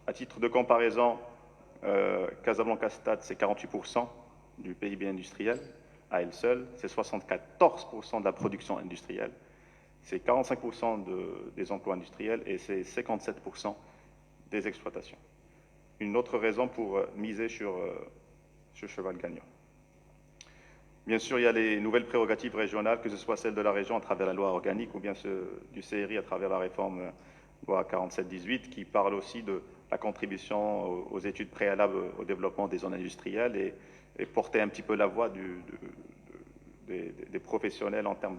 à titre de comparaison, Casablanca-Stade, c'est 48% du PIB industriel à elle seule, c'est 74% de la production industrielle, c'est 45% des emplois industriels et c'est 57% des exploitations. Une autre raison pour miser sur ce cheval gagnant. Bien sûr, il y a les nouvelles prérogatives régionales, que ce soit celles de la région à travers la loi organique ou bien ceux du CRI à travers la réforme loi 47-18, qui parle aussi de la contribution aux études préalables au développement des zones industrielles et porter un petit peu la voix des professionnels en termes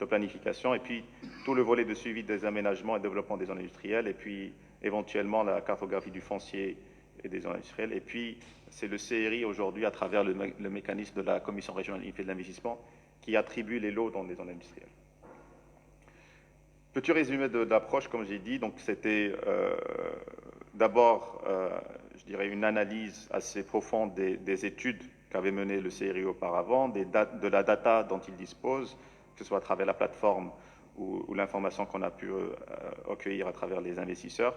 de planification, et puis tout le volet de suivi des aménagements et développement des zones industrielles, et puis éventuellement la cartographie du foncier et des zones industrielles. Et puis, c'est le CRI aujourd'hui, à travers le mécanisme de la Commission régionale unifiée de l'investissement, qui attribue les lots dans les zones industrielles. Petit résumé de l'approche, comme j'ai dit, donc c'était d'abord, je dirais, une analyse assez profonde des études qu'avait menées le CRI auparavant, de la data dont il dispose, que ce soit à travers la plateforme ou l'information qu'on a pu accueillir à travers les investisseurs.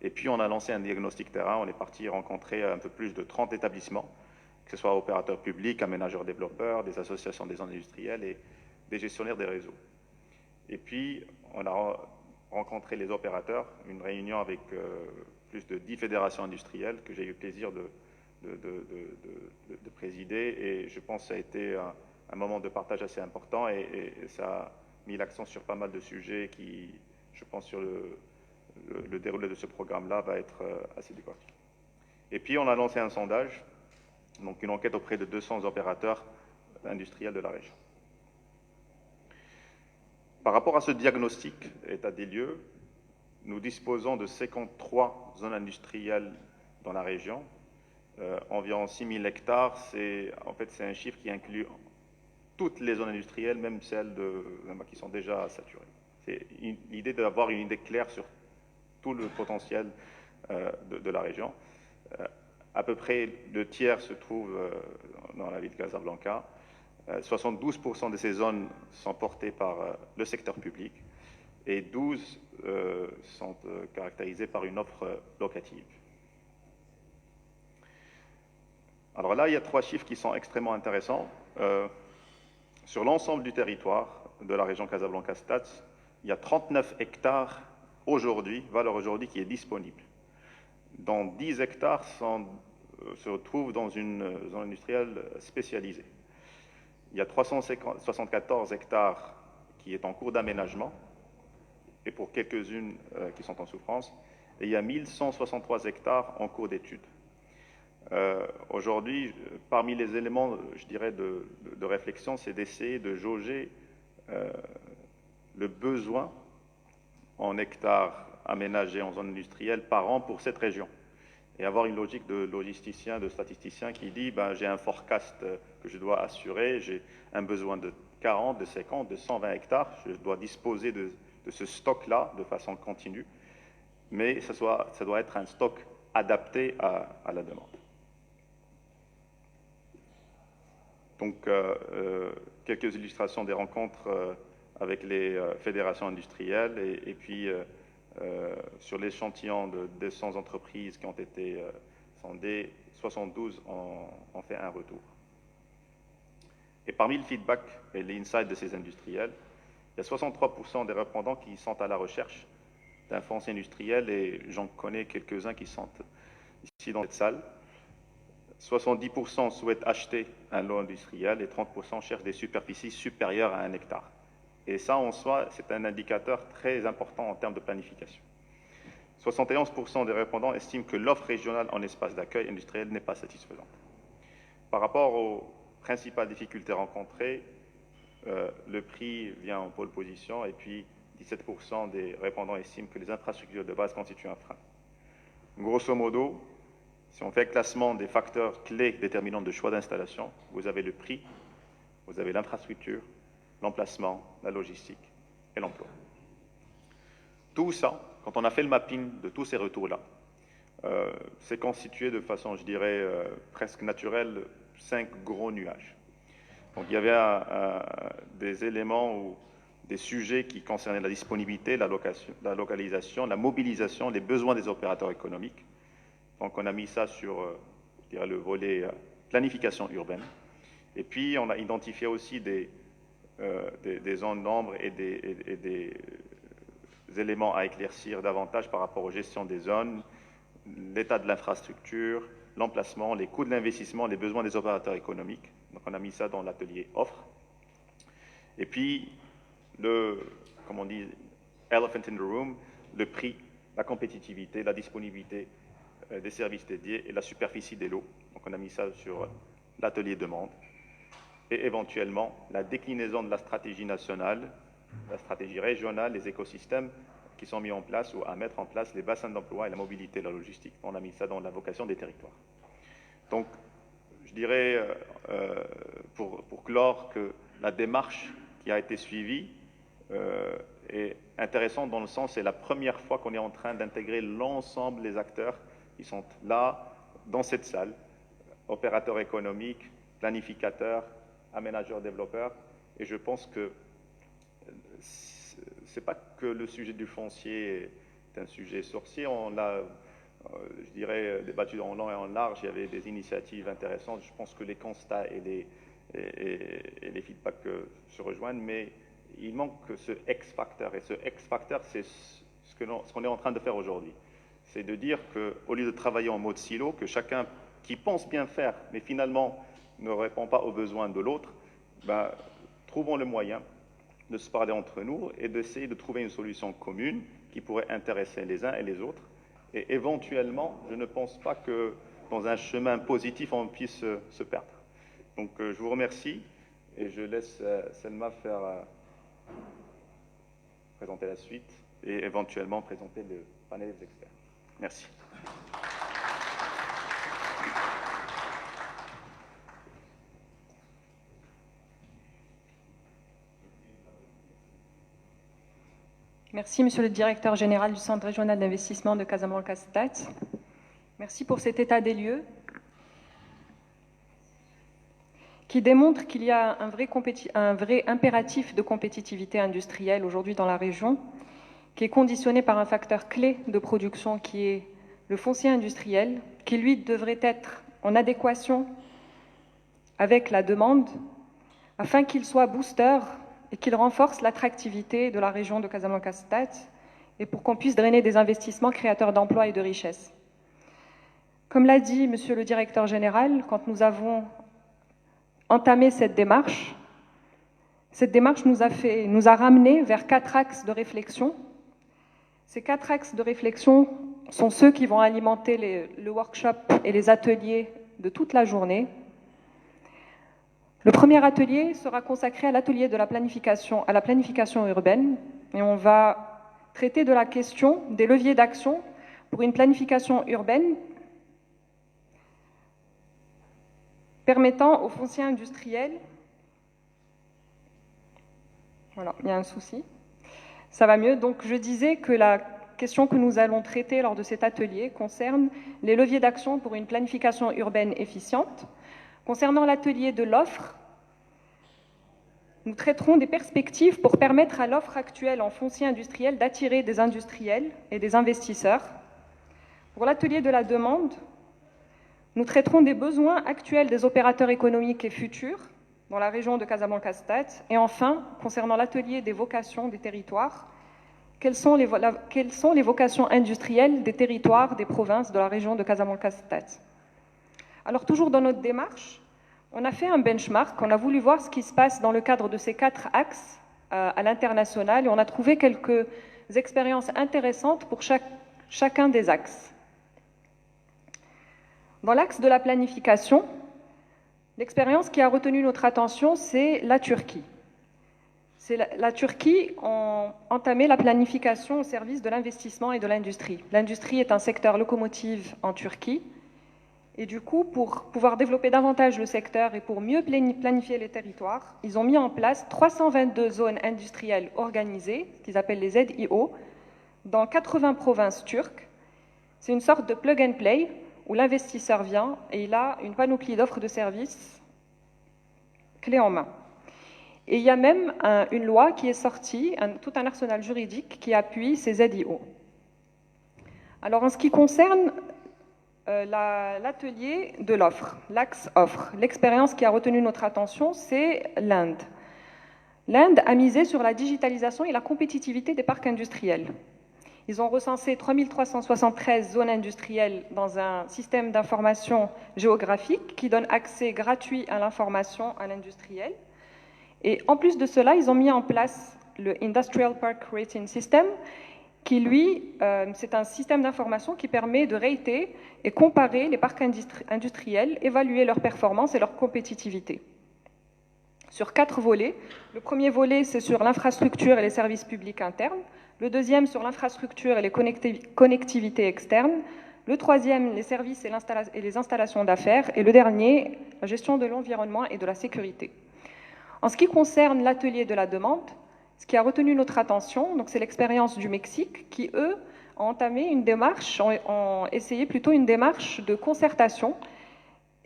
Et puis, on a lancé un diagnostic terrain. On est parti rencontrer un peu plus de 30 établissements, que ce soit opérateurs publics, aménageurs développeurs, des associations des zones industrielles et des gestionnaires des réseaux. Et puis, on a rencontré les opérateurs, une réunion avec plus de 10 fédérations industrielles que j'ai eu le plaisir de présider. Et je pense que ça a été un moment de partage assez important et ça a mis l'accent sur pas mal de sujets qui, je pense, sur le déroulé de ce programme-là va être assez décortiqué. Et puis, on a lancé un sondage, donc une enquête auprès de 200 opérateurs industriels de la région. Par rapport à ce diagnostic, état des lieux, nous disposons de 53 zones industrielles dans la région, environ 6 000 hectares. En fait, c'est un chiffre qui inclut toutes les zones industrielles, même celles qui sont déjà saturées. C'est l'idée d'avoir une idée claire sur tout le potentiel de la région. À peu près le tiers se trouve dans la ville de Casablanca. 72% de ces zones sont portées par le secteur public et 12 sont caractérisées par une offre locative. Alors là, il y a 3 chiffres qui sont extrêmement intéressants. Sur l'ensemble du territoire de la région Casablanca-Stats, il y a 39 hectares aujourd'hui, valeur aujourd'hui, qui est disponible. Dont 10 hectares se retrouvent dans une zone industrielle spécialisée. Il y a 374 hectares qui est en cours d'aménagement, et pour quelques-unes qui sont en souffrance, et il y a 1163 hectares en cours d'étude. Aujourd'hui, parmi les éléments, je dirais, de réflexion, c'est d'essayer de jauger le besoin en hectares aménagés en zone industrielle par an pour cette région. Et avoir une logique de logisticien, de statisticien qui dit j'ai un forecast que je dois assurer, j'ai un besoin de 40, de 50, de 120 hectares, je dois disposer de ce stock-là de façon continue, mais ça doit être un stock adapté à la demande. Donc, quelques illustrations des rencontres avec les fédérations industrielles et puis sur l'échantillon de 200 entreprises qui ont été sondées, 72 ont fait un retour. Et parmi le feedback et les insights de ces industriels, il y a 63% des répondants qui sont à la recherche d'un foncier industriel et j'en connais quelques-uns qui sont ici dans cette salle. 70% souhaitent acheter un lot industriel et 30% cherchent des superficies supérieures à 1 hectare. Et ça, en soi, c'est un indicateur très important en termes de planification. 71% des répondants estiment que l'offre régionale en espace d'accueil industriel n'est pas satisfaisante. Par rapport aux principales difficultés rencontrées, le prix vient en pole position et puis 17% des répondants estiment que les infrastructures de base constituent un frein. Grosso modo, si on fait le classement des facteurs clés déterminants de choix d'installation, vous avez le prix, vous avez l'infrastructure, l'emplacement, la logistique et l'emploi. Tout ça, quand on a fait le mapping de tous ces retours-là, c'est constitué de façon, je dirais, presque naturelle, 5 gros nuages. Donc il y avait des éléments ou des sujets qui concernaient la disponibilité, la localisation, la mobilisation, les besoins des opérateurs économiques. Donc on a mis ça sur, je dirais, le volet planification urbaine. Et puis on a identifié aussi des zones d'ombre et des éléments à éclaircir davantage par rapport aux gestions des zones, l'état de l'infrastructure, l'emplacement, les coûts de l'investissement, les besoins des opérateurs économiques. Donc on a mis ça dans l'atelier offre. Et puis, comme on dit, elephant in the room, le prix, la compétitivité, la disponibilité des services dédiés et la superficie des lots. Donc on a mis ça sur l'atelier demande. Et éventuellement, la déclinaison de la stratégie nationale, la stratégie régionale, les écosystèmes qui sont mis en place ou à mettre en place, les bassins d'emploi et la mobilité, la logistique. On a mis ça dans la vocation des territoires. Donc, je dirais, pour clore, que la démarche qui a été suivie est intéressante dans le sens, c'est la première fois qu'on est en train d'intégrer l'ensemble des acteurs qui sont là, dans cette salle, opérateurs économiques, planificateurs, aménageurs, développeurs, et je pense que c'est pas que le sujet du foncier est un sujet sorcier, on l'a, je dirais, débattu en long et en large, il y avait des initiatives intéressantes, je pense que les constats et les feedbacks se rejoignent, mais il manque ce X-factor, et ce X-factor, c'est ce qu'on est en train de faire aujourd'hui. C'est de dire qu'au lieu de travailler en mode silo, que chacun qui pense bien faire, mais finalement ne répond pas aux besoins de l'autre, trouvons le moyen de se parler entre nous et d'essayer de trouver une solution commune qui pourrait intéresser les uns et les autres. Et éventuellement, je ne pense pas que dans un chemin positif, on puisse se perdre. Donc je vous remercie et je laisse Selma présenter la suite et éventuellement présenter le panel des experts. Merci. Merci, Monsieur le Directeur Général du Centre Régional d'Investissement de Casablanca-Stade. Merci pour cet état des lieux qui démontre qu'il y a un vrai impératif de compétitivité industrielle aujourd'hui dans la région, qui est conditionné par un facteur clé de production qui est le foncier industriel, qui lui devrait être en adéquation avec la demande afin qu'il soit booster et qu'il renforce l'attractivité de la région de Casablanca-Stade et pour qu'on puisse drainer des investissements créateurs d'emplois et de richesses. Comme l'a dit Monsieur le Directeur Général, quand nous avons entamé cette démarche nous a ramené vers 4 axes de réflexion. Ces 4 axes de réflexion sont ceux qui vont alimenter le workshop et les ateliers de toute la journée. Le premier atelier sera consacré à l'atelier de la planification urbaine, et on va traiter de la question des leviers d'action pour une planification urbaine permettant aux fonciers industriels... Voilà, il y a un souci. Ça va mieux. Donc, je disais que la question que nous allons traiter lors de cet atelier concerne les leviers d'action pour une planification urbaine efficiente. Concernant l'atelier de l'offre, nous traiterons des perspectives pour permettre à l'offre actuelle en foncier industriel d'attirer des industriels et des investisseurs. Pour l'atelier de la demande, nous traiterons des besoins actuels des opérateurs économiques et futurs dans la région de Casablanca-Stade. Et enfin, concernant l'atelier des vocations des territoires, quelles sont les vocations industrielles des territoires, des provinces de la région de Casablanca-Stade? Alors, toujours dans notre démarche, on a fait un benchmark, on a voulu voir ce qui se passe dans le cadre de ces 4 axes à l'international, et on a trouvé quelques expériences intéressantes pour chacun des axes. Dans l'axe de la planification, l'expérience qui a retenu notre attention, c'est la Turquie. La Turquie a entamé la planification au service de l'investissement et de l'industrie. L'industrie est un secteur locomotive en Turquie. Et du coup, pour pouvoir développer davantage le secteur et pour mieux planifier les territoires, ils ont mis en place 322 zones industrielles organisées, qu'ils appellent les ZIO, dans 80 provinces turques. C'est une sorte de plug and play où l'investisseur vient et il a une panoplie d'offres de services clés en main. Et il y a même une loi qui est sortie, tout un arsenal juridique qui appuie ces ZIO. Alors, en ce qui concerne l'atelier de l'offre, l'axe offre, l'expérience qui a retenu notre attention, c'est l'Inde. L'Inde a misé sur la digitalisation et la compétitivité des parcs industriels. Ils ont recensé 3373 zones industrielles dans un système d'information géographique qui donne accès gratuit à l'information à l'industriel. Et en plus de cela, ils ont mis en place le Industrial Park Rating System, qui, lui, c'est un système d'information qui permet de rater et comparer les parcs industriels, évaluer leur performance et leur compétitivité. Sur 4 volets. Le premier volet, c'est sur l'infrastructure et les services publics internes. Le deuxième, sur l'infrastructure et les connectivités externes. Le troisième, les services et les installations d'affaires. Et le dernier, la gestion de l'environnement et de la sécurité. En ce qui concerne l'atelier de la demande, ce qui a retenu notre attention, c'est l'expérience du Mexique qui, eux, ont entamé une démarche, ont essayé plutôt une démarche de concertation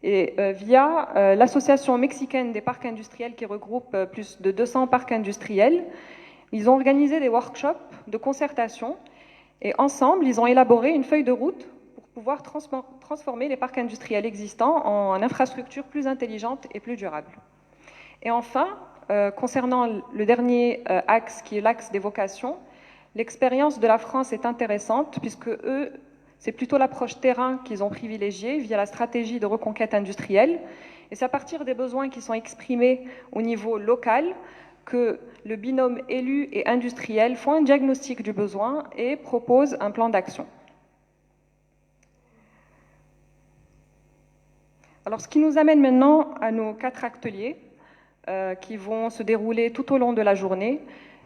et via l'Association mexicaine des parcs industriels qui regroupe plus de 200 parcs industriels, ils ont organisé des workshops de concertation et ensemble, ils ont élaboré une feuille de route pour pouvoir transformer les parcs industriels existants en infrastructures plus intelligentes et plus durables. Et enfin, concernant le dernier axe qui est l'axe des vocations, l'expérience de la France est intéressante puisque eux, c'est plutôt l'approche terrain qu'ils ont privilégiée via la stratégie de reconquête industrielle. Et c'est à partir des besoins qui sont exprimés au niveau local que le binôme élu et industriel font un diagnostic du besoin et proposent un plan d'action. Alors, ce qui nous amène maintenant à nos 4 ateliers qui vont se dérouler tout au long de la journée.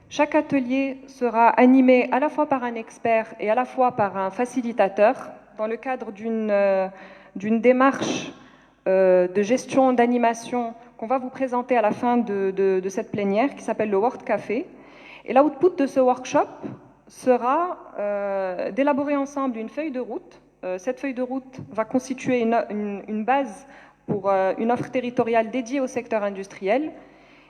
Chaque atelier sera animé à la fois par un expert et à la fois par un facilitateur dans le cadre d'une démarche de gestion d'animation qu'on va vous présenter à la fin de cette plénière qui s'appelle le World Café. Et l'output de ce workshop sera d'élaborer ensemble une feuille de route. Cette feuille de route va constituer une base pour une offre territoriale dédiée au secteur industriel.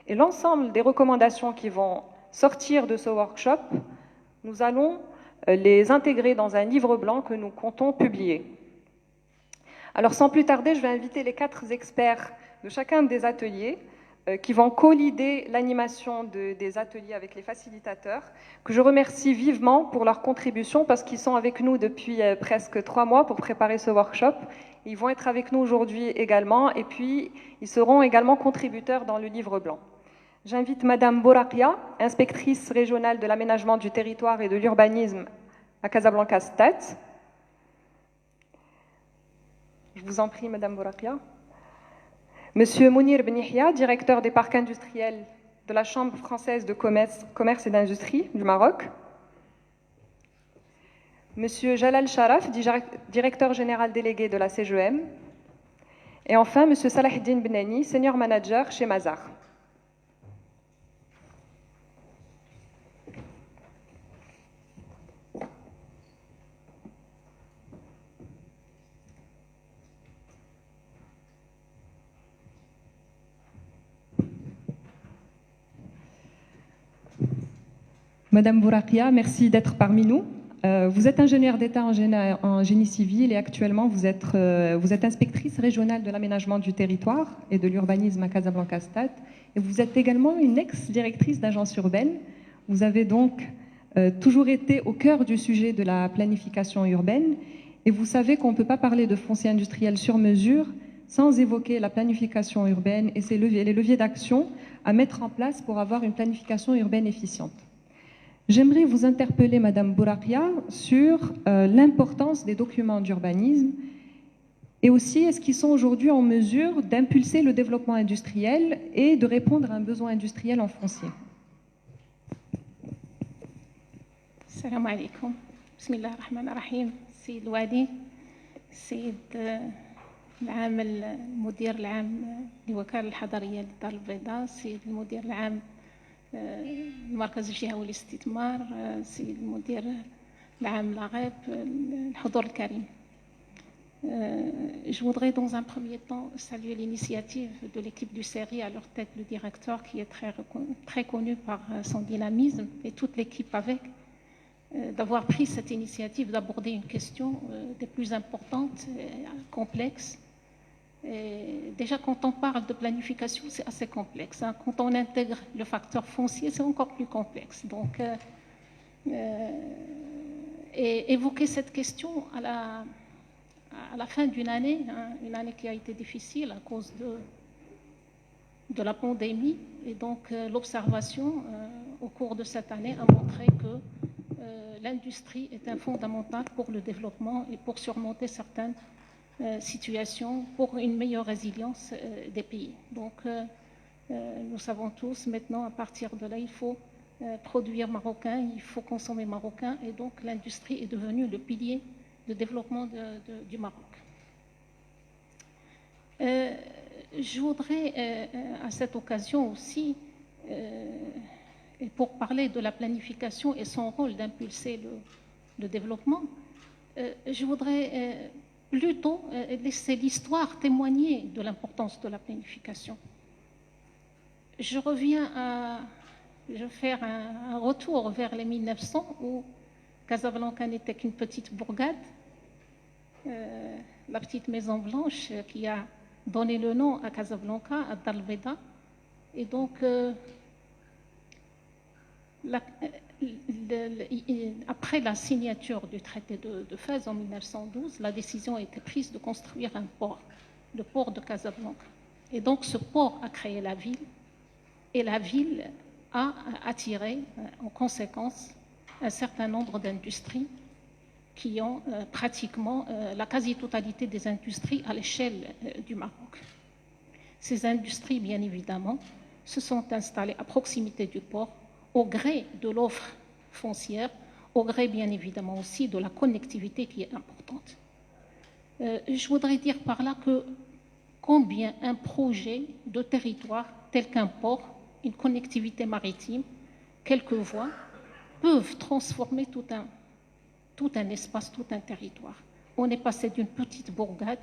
Et l'ensemble des recommandations qui vont sortir de ce workshop, nous allons les intégrer dans un livre blanc que nous comptons publier. Alors sans plus tarder, je vais inviter les 4 experts de chacun des ateliers qui vont co-leader l'animation des ateliers avec les facilitateurs, que je remercie vivement pour leur contribution parce qu'ils sont avec nous depuis presque 3 mois pour préparer ce workshop. Ils vont être avec nous aujourd'hui également et puis ils seront également contributeurs dans le livre blanc. J'invite Madame Bourakia, inspectrice régionale de l'aménagement du territoire et de l'urbanisme à Casablanca Stat. Je vous en prie, Madame Bourakia. Monsieur Mounir Benihia, directeur des parcs industriels de la Chambre française de commerce et d'industrie du Maroc. Monsieur Jalal Sharaf, directeur général délégué de la CGM. Et enfin, Monsieur Salaheddine Benani, senior manager chez Mazar. Madame Bourakia, merci d'être parmi nous. Vous êtes ingénieure d'État en génie civil et actuellement vous êtes inspectrice régionale de l'aménagement du territoire et de l'urbanisme à Casablanca Stat. Et vous êtes également une ex-directrice d'agence urbaine. Vous avez donc toujours été au cœur du sujet de la planification urbaine. Et vous savez qu'on ne peut pas parler de foncier industriel sur mesure sans évoquer la planification urbaine et les leviers d'action à mettre en place pour avoir une planification urbaine efficiente. J'aimerais vous interpeller, Madame Bourakia, sur l'importance des documents d'urbanisme et aussi est-ce qu'ils sont aujourd'hui en mesure d'impulser le développement industriel et de répondre à un besoin industriel en foncier. السلام عليكم بسم الله الرحمن الرحيم سيد الوالي سيد العامل المدير العام للوكالة الحضرية للدار البيضاء سيد المدير العام المركز الجهوي للاستثمار سيد المدير العام لاغيب الحضور الكريم Je voudrais dans un premier temps saluer l'initiative de l'équipe du CERI, à leur tête le directeur qui est très connu par son dynamisme et toute l'équipe avec, d'avoir pris cette initiative d'aborder une question des plus importantes, complexe. Et déjà, quand on parle de planification, c'est assez complexe. Hein. Quand on intègre le facteur foncier, c'est encore plus complexe. Donc, et évoquer cette question à la fin d'une année, hein, une année qui a été difficile à cause de la pandémie, et donc l'observation au cours de cette année a montré que l'industrie est un fondamental pour le développement et pour surmonter certaines situations, pour une meilleure résilience des pays. Donc, nous savons tous maintenant, à partir de là, il faut produire marocain, il faut consommer marocain, et donc l'industrie est devenue le pilier de développement du Maroc. Je voudrais, à cette occasion aussi, et pour parler de la planification et son rôle d'impulser le développement, je voudrais plutôt laisser l'histoire témoigner de l'importance de la planification. Je vais faire un retour vers les 1900 où Casablanca n'était qu'une petite bourgade, la petite Maison Blanche qui a donné le nom à Casablanca, à Dar el-Beida. Et donc, après la signature du traité de Fès en 1912, la décision a été prise de construire un port, le port de Casablanca. Et donc ce port a créé la ville, et la ville a attiré en conséquence un certain nombre d'industries qui ont pratiquement la quasi-totalité des industries à l'échelle du Maroc. Ces industries, bien évidemment, se sont installées à proximité du port, au gré de l'offre foncière, au gré bien évidemment aussi de la connectivité qui est importante. Je voudrais dire par là que combien un projet de territoire tel qu'un port, une connectivité maritime, quelques voies, peuvent transformer tout un espace, tout un territoire. On est passé d'une petite bourgade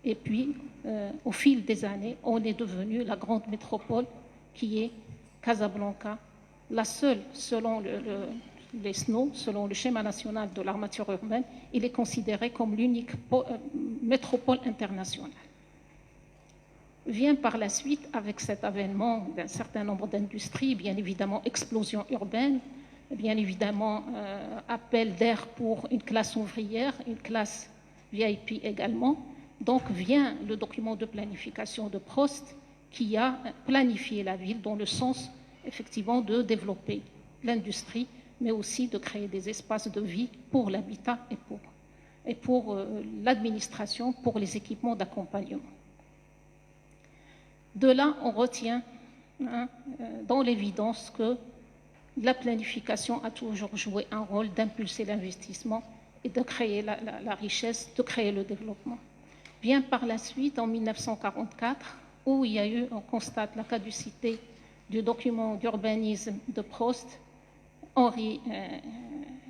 et puis, au fil des années, on est devenu la grande métropole qui est Casablanca, la seule, selon les SNO, selon le schéma national de l'armature urbaine, il est considéré comme l'unique métropole internationale. Vient par la suite, avec cet avènement d'un certain nombre d'industries, bien évidemment explosion urbaine, bien évidemment appel d'air pour une classe ouvrière, une classe VIP également. Donc vient le document de planification de Prost qui a planifié la ville dans le sens effectivement de développer l'industrie, mais aussi de créer des espaces de vie pour l'habitat et pour l'administration, pour les équipements d'accompagnement. De là, on retient dans l'évidence que la planification a toujours joué un rôle d'impulser l'investissement et de créer la richesse, de créer le développement. Bien par la suite, en 1944, où il y a eu, on constate la caducité du document d'urbanisme de Prost, Henri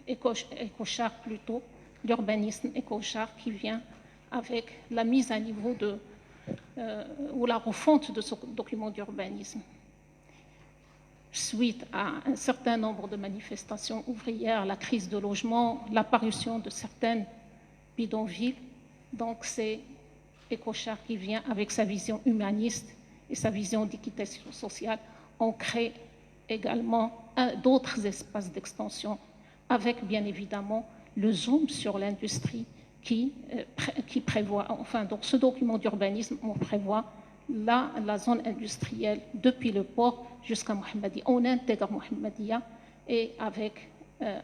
Écochard plutôt, l'urbanisme Écochard qui vient avec la mise à niveau ou la refonte de ce document d'urbanisme. Suite à un certain nombre de manifestations ouvrières, la crise de logement, l'apparition de certaines bidonvilles, donc c'est Écochard qui vient avec sa vision humaniste et sa vision d'équité sociale. On crée également d'autres espaces d'extension avec bien évidemment le zoom sur l'industrie qui prévoit, enfin dans ce document d'urbanisme, on prévoit la zone industrielle depuis le port jusqu'à Mohammedia. On intègre Mohammedia et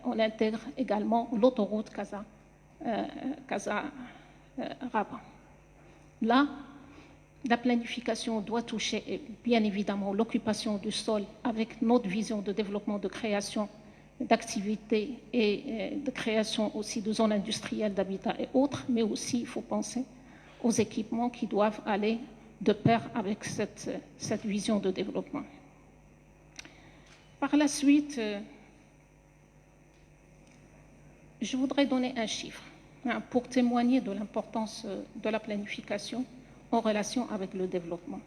on intègre également l'autoroute Casa-Rabat. Là, la planification doit toucher bien évidemment l'occupation du sol avec notre vision de développement, de création d'activités et de création aussi de zones industrielles, d'habitat et autres, mais aussi il faut penser aux équipements qui doivent aller de pair avec cette vision de développement. Par la suite, je voudrais donner un chiffre pour témoigner de l'importance de la planification en relation avec le développement.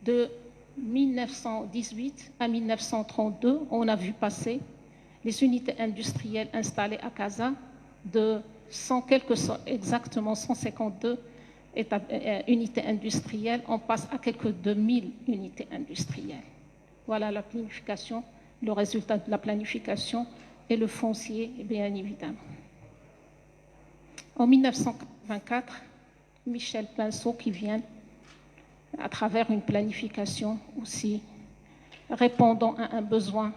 De 1918 à 1932, on a vu passer les unités industrielles installées à Casa de exactement 152 unités industrielles, on passe à quelques 2000 unités industrielles. Voilà la planification, le résultat de la planification et le foncier, bien évidemment. En 1924, Michel Pinceau qui vient à travers une planification aussi répondant à un besoin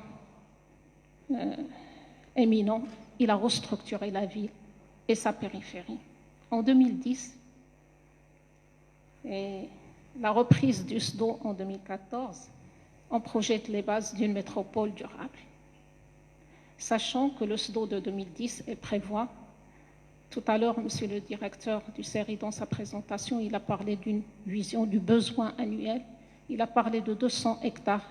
éminent, il a restructuré la ville et sa périphérie. En 2010, et la reprise du SDO en 2014, on projette les bases d'une métropole durable. Sachant que le SDO de 2010 prévoit, tout à l'heure, monsieur le directeur du CERI, dans sa présentation, il a parlé d'une vision du besoin annuel, il a parlé de 200 hectares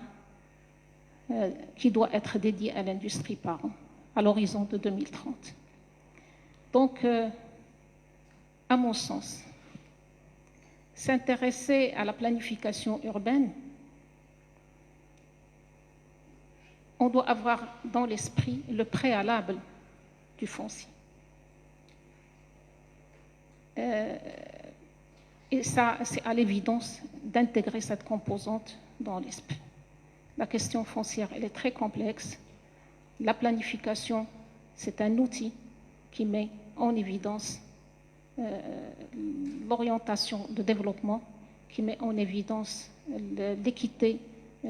qui doit être dédié à l'industrie par an, à l'horizon de 2030. Donc, à mon sens, s'intéresser à la planification urbaine, on doit avoir dans l'esprit le préalable du foncier. Et ça, c'est à l'évidence d'intégrer cette composante dans l'esprit. La question foncière, elle est très complexe. La planification, c'est un outil qui met en évidence l'orientation de développement, qui met en évidence l'équité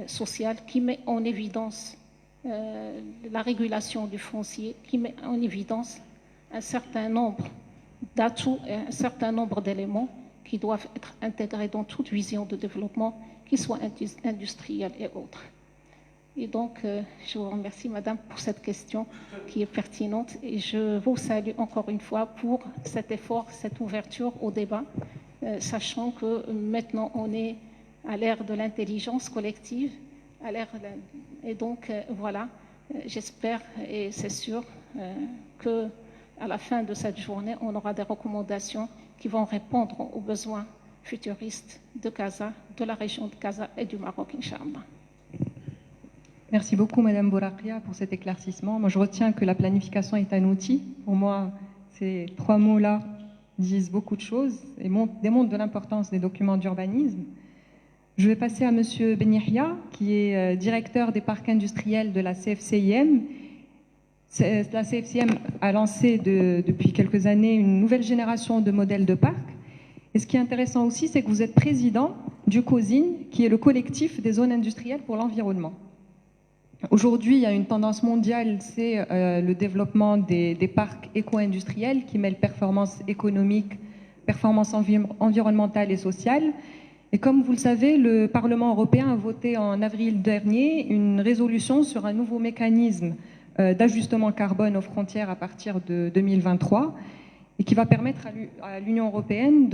sociale, qui met en évidence la régulation du foncier, qui met en évidence un certain nombre d'atouts et un certain nombre d'éléments qui doivent être intégrés dans toute vision de développement, qu'il soit industrielle et autres. Et donc, je vous remercie, Madame, pour cette question qui est pertinente et je vous salue encore une fois pour cet effort, cette ouverture au débat, sachant que maintenant on est à l'ère de l'intelligence collective, et donc voilà, J'espère et c'est sûr qu'à la fin de cette journée, on aura des recommandations qui vont répondre aux besoins futuristes de Casa, de la région de Casa et du Maroc, Inch'Allah. Merci beaucoup, Madame Bourakia, pour cet éclaircissement. Moi, je retiens que la planification est un outil. Pour moi, ces 3 mots-là disent beaucoup de choses et démontrent de l'importance des documents d'urbanisme. Je vais passer à Monsieur Benihia, qui est directeur des parcs industriels de la CFCIM. La CFCIM a lancé depuis quelques années une nouvelle génération de modèles de parcs. Et ce qui est intéressant aussi, c'est que vous êtes président du COSIN, qui est le collectif des zones industrielles pour l'environnement. Aujourd'hui, il y a une tendance mondiale, c'est le développement des parcs éco-industriels qui mêlent performance économique, performance environnementale et sociale. Et comme vous le savez, le Parlement européen a voté en avril dernier une résolution sur un nouveau mécanisme d'ajustement carbone aux frontières à partir de 2023 et qui va permettre à l'Union européenne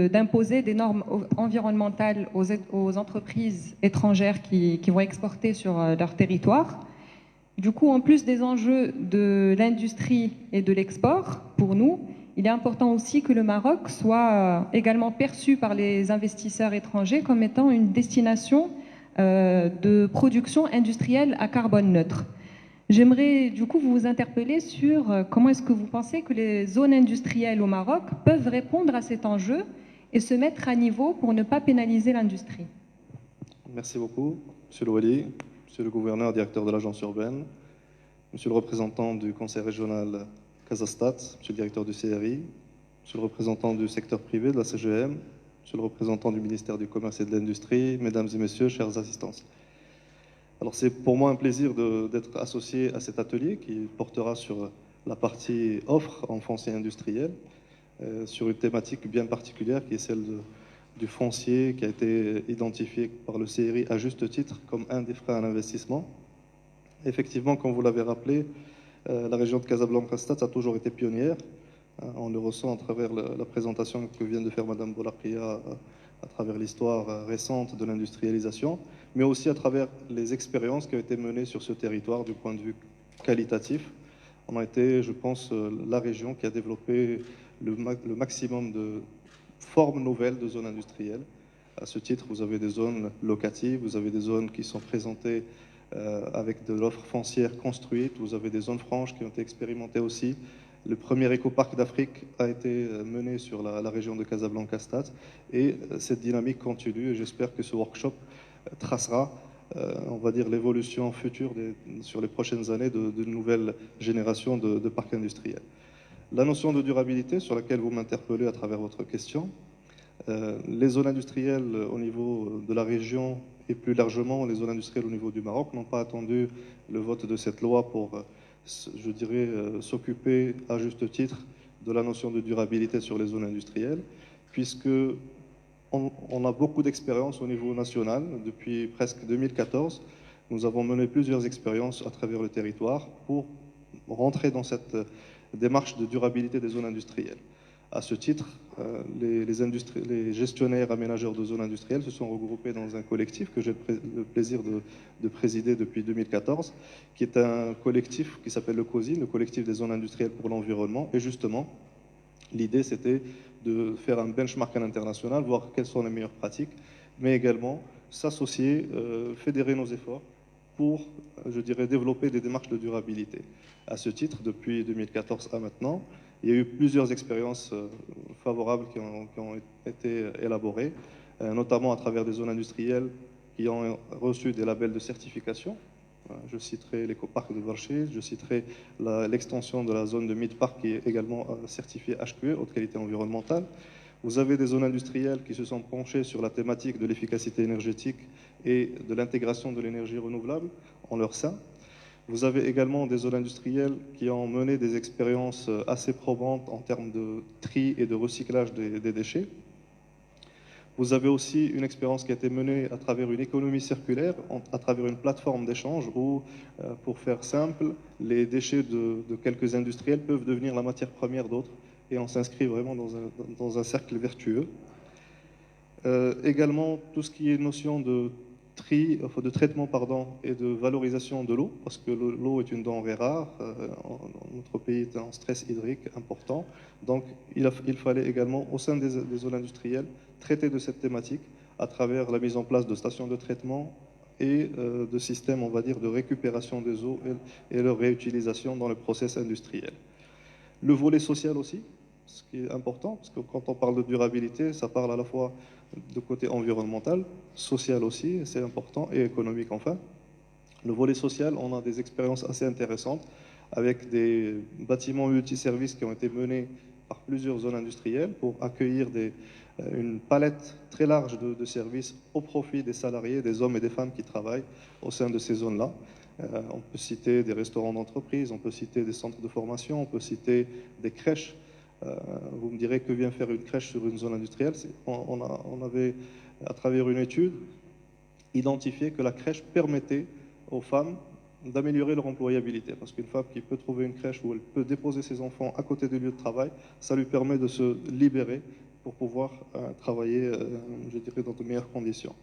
d'imposer des normes environnementales aux entreprises étrangères qui vont exporter sur leur territoire. Du coup, en plus des enjeux de l'industrie et de l'export, pour nous, il est important aussi que le Maroc soit également perçu par les investisseurs étrangers comme étant une destination de production industrielle à carbone neutre. J'aimerais du coup vous interpeller sur comment est-ce que vous pensez que les zones industrielles au Maroc peuvent répondre à cet enjeu et se mettre à niveau pour ne pas pénaliser l'industrie. Merci beaucoup, Monsieur le Wali, Monsieur le gouverneur, directeur de l'agence urbaine, Monsieur le représentant du conseil régional Casastat, Monsieur le directeur du CRI, Monsieur le représentant du secteur privé de la CGM, Monsieur le représentant du ministère du Commerce et de l'Industrie, Mesdames et Messieurs, chers assistants. Alors c'est pour moi un plaisir d'être associé à cet atelier qui portera sur la partie offre en foncier industriel, sur une thématique bien particulière qui est celle du foncier qui a été identifié par le CRI à juste titre comme un des freins à l'investissement. Effectivement, comme vous l'avez rappelé, la région de Casablanca-Stade a toujours été pionnière. On le ressent à travers la présentation que vient de faire Madame Bourakia à travers l'histoire récente de l'industrialisation, mais aussi à travers les expériences qui ont été menées sur ce territoire du point de vue qualitatif. On a été, je pense, la région qui a développé le maximum de formes nouvelles de zones industrielles. À ce titre, vous avez des zones locatives, vous avez des zones qui sont présentées avec de l'offre foncière construite, vous avez des zones franches qui ont été expérimentées aussi. Le premier écoparc d'Afrique a été mené sur la région de Casablanca-Stade et cette dynamique continue et j'espère que ce workshop tracera, on va dire, l'évolution future sur les prochaines années de nouvelles générations de parcs industriels. La notion de durabilité sur laquelle vous m'interpellez à travers votre question, les zones industrielles au niveau de la région et plus largement les zones industrielles au niveau du Maroc n'ont pas attendu le vote de cette loi pour je dirais, s'occuper à juste titre de la notion de durabilité sur les zones industrielles, puisque on a beaucoup d'expériences au niveau national. Depuis presque 2014, nous avons mené plusieurs expériences à travers le territoire pour rentrer dans cette démarche de durabilité des zones industrielles. À ce titre, les gestionnaires aménageurs de zones industrielles se sont regroupés dans un collectif que j'ai le plaisir de présider depuis 2014, qui est un collectif qui s'appelle le COSIN, le collectif des zones industrielles pour l'environnement. Et justement, l'idée, c'était de faire un benchmark à l'international, voir quelles sont les meilleures pratiques, mais également s'associer, fédérer nos efforts pour, je dirais, développer des démarches de durabilité. À ce titre, depuis 2014 à maintenant, il y a eu plusieurs expériences favorables qui ont été élaborées, notamment à travers des zones industrielles qui ont reçu des labels de certification. Je citerai l'écoparc de Varché, je citerai l'extension de la zone de Mid-Parc qui est également certifiée HQE, haute qualité environnementale. Vous avez des zones industrielles qui se sont penchées sur la thématique de l'efficacité énergétique et de l'intégration de l'énergie renouvelable en leur sein. Vous avez également des zones industrielles qui ont mené des expériences assez probantes en termes de tri et de recyclage des déchets. Vous avez aussi une expérience qui a été menée à travers une économie circulaire, à travers une plateforme d'échange où, pour faire simple, les déchets de quelques industriels peuvent devenir la matière première d'autres et on s'inscrit vraiment dans un cercle vertueux. Également, tout ce qui est notion de de traitement et de valorisation de l'eau, parce que l'eau est une denrée rare. Notre pays est en stress hydrique important. Donc, il fallait également, au sein des zones industrielles, traiter de cette thématique à travers la mise en place de stations de traitement et de systèmes, on va dire, de récupération des eaux et leur réutilisation dans le process industriel. Le volet social aussi, ce qui est important, parce que quand on parle de durabilité, ça parle à la fois de côté environnemental, social aussi, c'est important, et économique enfin. Le volet social, on a des expériences assez intéressantes avec des bâtiments multiservices qui ont été menés par plusieurs zones industrielles pour accueillir une palette très large de services au profit des salariés, des hommes et des femmes qui travaillent au sein de ces zones-là. On peut citer des restaurants d'entreprise, on peut citer des centres de formation, on peut citer des crèches. Vous me direz que vient faire une crèche sur une zone industrielle. On avait, à travers une étude, identifié que la crèche permettait aux femmes d'améliorer leur employabilité. Parce qu'une femme qui peut trouver une crèche où elle peut déposer ses enfants à côté du lieu de travail, ça lui permet de se libérer pour pouvoir travailler, je dirais, dans de meilleures conditions.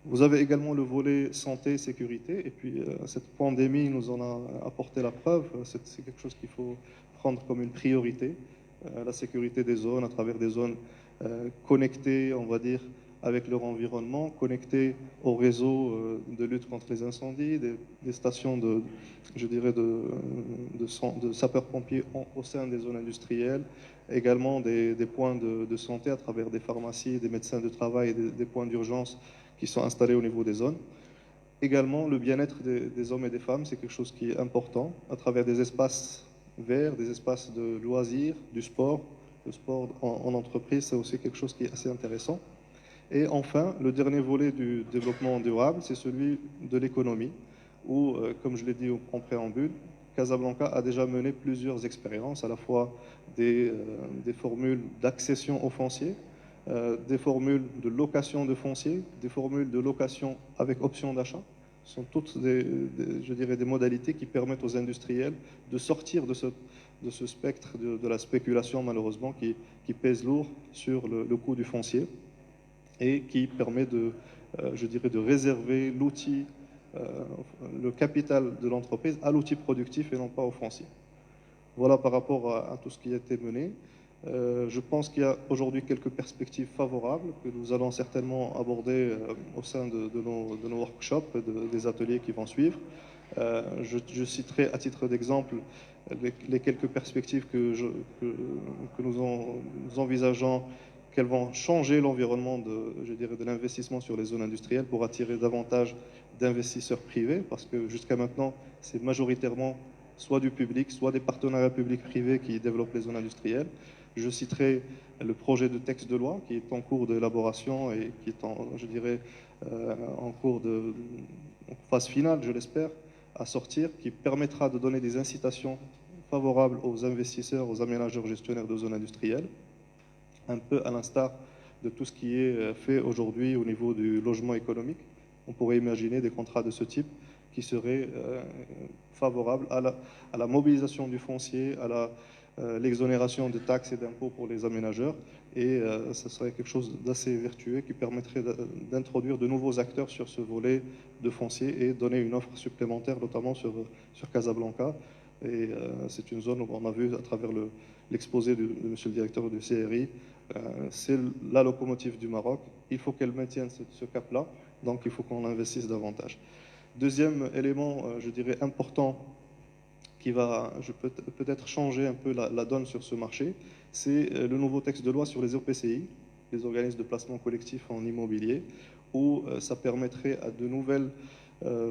Vous avez également le volet santé et sécurité. Et puis, cette pandémie nous en a apporté la preuve. C'est quelque chose qu'il faut prendre comme une priorité. La sécurité des zones à travers des zones connectées, on va dire, avec leur environnement, connectées au réseau de lutte contre les incendies, des stations de sapeurs-pompiers au sein des zones industrielles, également des points de santé à travers des pharmacies, des médecins de travail et des points d'urgence qui sont installés au niveau des zones. Également, le bien-être des hommes et des femmes, c'est quelque chose qui est important à travers des espaces verts, des espaces de loisirs, du sport. Le sport en entreprise, c'est aussi quelque chose qui est assez intéressant. Et enfin, le dernier volet du développement durable, c'est celui de l'économie, où, comme je l'ai dit en préambule, Casablanca a déjà mené plusieurs expériences, à la fois des formules d'accession au foncier, des formules de location de foncier, des formules de location avec option d'achat. Ce sont toutes des modalités qui permettent aux industriels de sortir de ce spectre de la spéculation, malheureusement, qui pèse lourd sur le coût du foncier et qui permet de réserver l'outil, le capital de l'entreprise à l'outil productif et non pas au foncier. Voilà par rapport à tout ce qui a été mené. Je pense qu'il y a aujourd'hui quelques perspectives favorables que nous allons certainement aborder au sein de nos workshops, des ateliers qui vont suivre. Je citerai à titre d'exemple les quelques perspectives que nous envisageons, qu'elles vont changer l'environnement de l'investissement sur les zones industrielles pour attirer davantage d'investisseurs privés, parce que jusqu'à maintenant, c'est majoritairement soit du public, soit des partenariats publics-privés qui développent les zones industrielles. Je citerai le projet de texte de loi qui est en cours d'élaboration et qui est en cours de phase finale, je l'espère, à sortir, qui permettra de donner des incitations favorables aux investisseurs, aux aménageurs gestionnaires de zones industrielles, un peu à l'instar de tout ce qui est fait aujourd'hui au niveau du logement économique. On pourrait imaginer des contrats de ce type qui seraient favorables à la mobilisation du foncier, à l'exonération de taxes et d'impôts pour les aménageurs, et ce serait quelque chose d'assez vertueux qui permettrait d'introduire de nouveaux acteurs sur ce volet de foncier et donner une offre supplémentaire, notamment sur Casablanca. Et c'est une zone où on a vu à travers l'exposé de monsieur le directeur du CRI, c'est la locomotive du Maroc. Il faut qu'elle maintienne ce cap-là, donc il faut qu'on investisse davantage. Deuxième élément, je dirais, important, qui va peut-être changer un peu la donne sur ce marché, c'est le nouveau texte de loi sur les OPCI, les organismes de placement collectif en immobilier, où ça permettrait à de nouvelles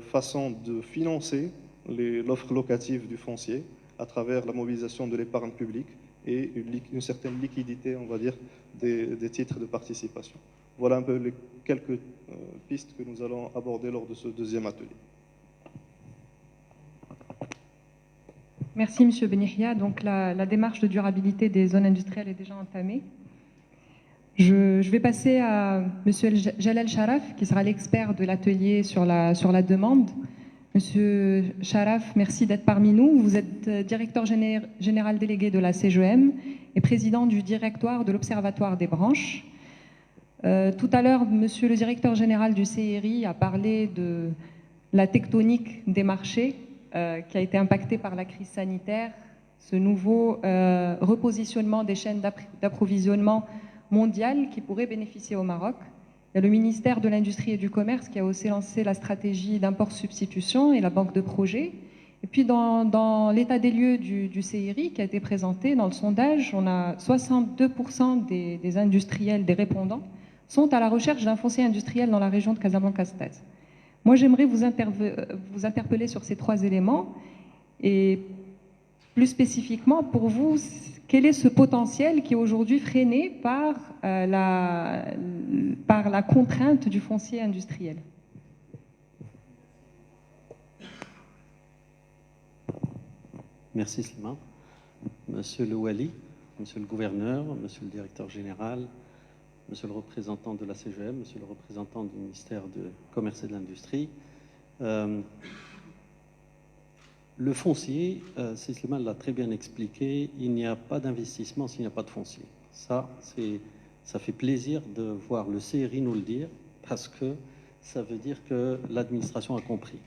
façons de financer l'offre locative du foncier à travers la mobilisation de l'épargne publique et une certaine liquidité, on va dire, des titres de participation. Voilà un peu les quelques pistes que nous allons aborder lors de ce deuxième atelier. Merci, Monsieur Benihia. Donc, la démarche de durabilité des zones industrielles est déjà entamée. Je vais passer à Monsieur Jalal Sharaf, qui sera l'expert de l'atelier sur la demande. Monsieur Sharaf, merci d'être parmi nous. Vous êtes directeur général délégué de la CGEM et président du directoire de l'Observatoire des branches. Tout à l'heure, monsieur le directeur général du CRI a parlé de la tectonique des marchés qui a été impactée par la crise sanitaire, ce nouveau repositionnement des chaînes d'approvisionnement mondiales qui pourraient bénéficier au Maroc. Il y a le ministère de l'Industrie et du Commerce qui a aussi lancé la stratégie d'import-substitution et la banque de projets. Et puis dans l'état des lieux du CRI qui a été présenté dans le sondage, on a 62% des industriels, des répondants, sont à la recherche d'un foncier industriel dans la région de Casablanca-Stade. Moi, j'aimerais vous interpeller sur ces 3 éléments et plus spécifiquement, pour vous, quel est ce potentiel qui est aujourd'hui freiné par la contrainte du foncier industriel? Merci Slima. Monsieur le Wali, monsieur le gouverneur, monsieur le directeur général, monsieur le représentant de la CGM, monsieur le représentant du ministère du Commerce et de l'Industrie. Le foncier, Slima l'a très bien expliqué, il n'y a pas d'investissement s'il n'y a pas de foncier. Ça fait plaisir de voir le CRI nous le dire, parce que ça veut dire que l'administration a compris.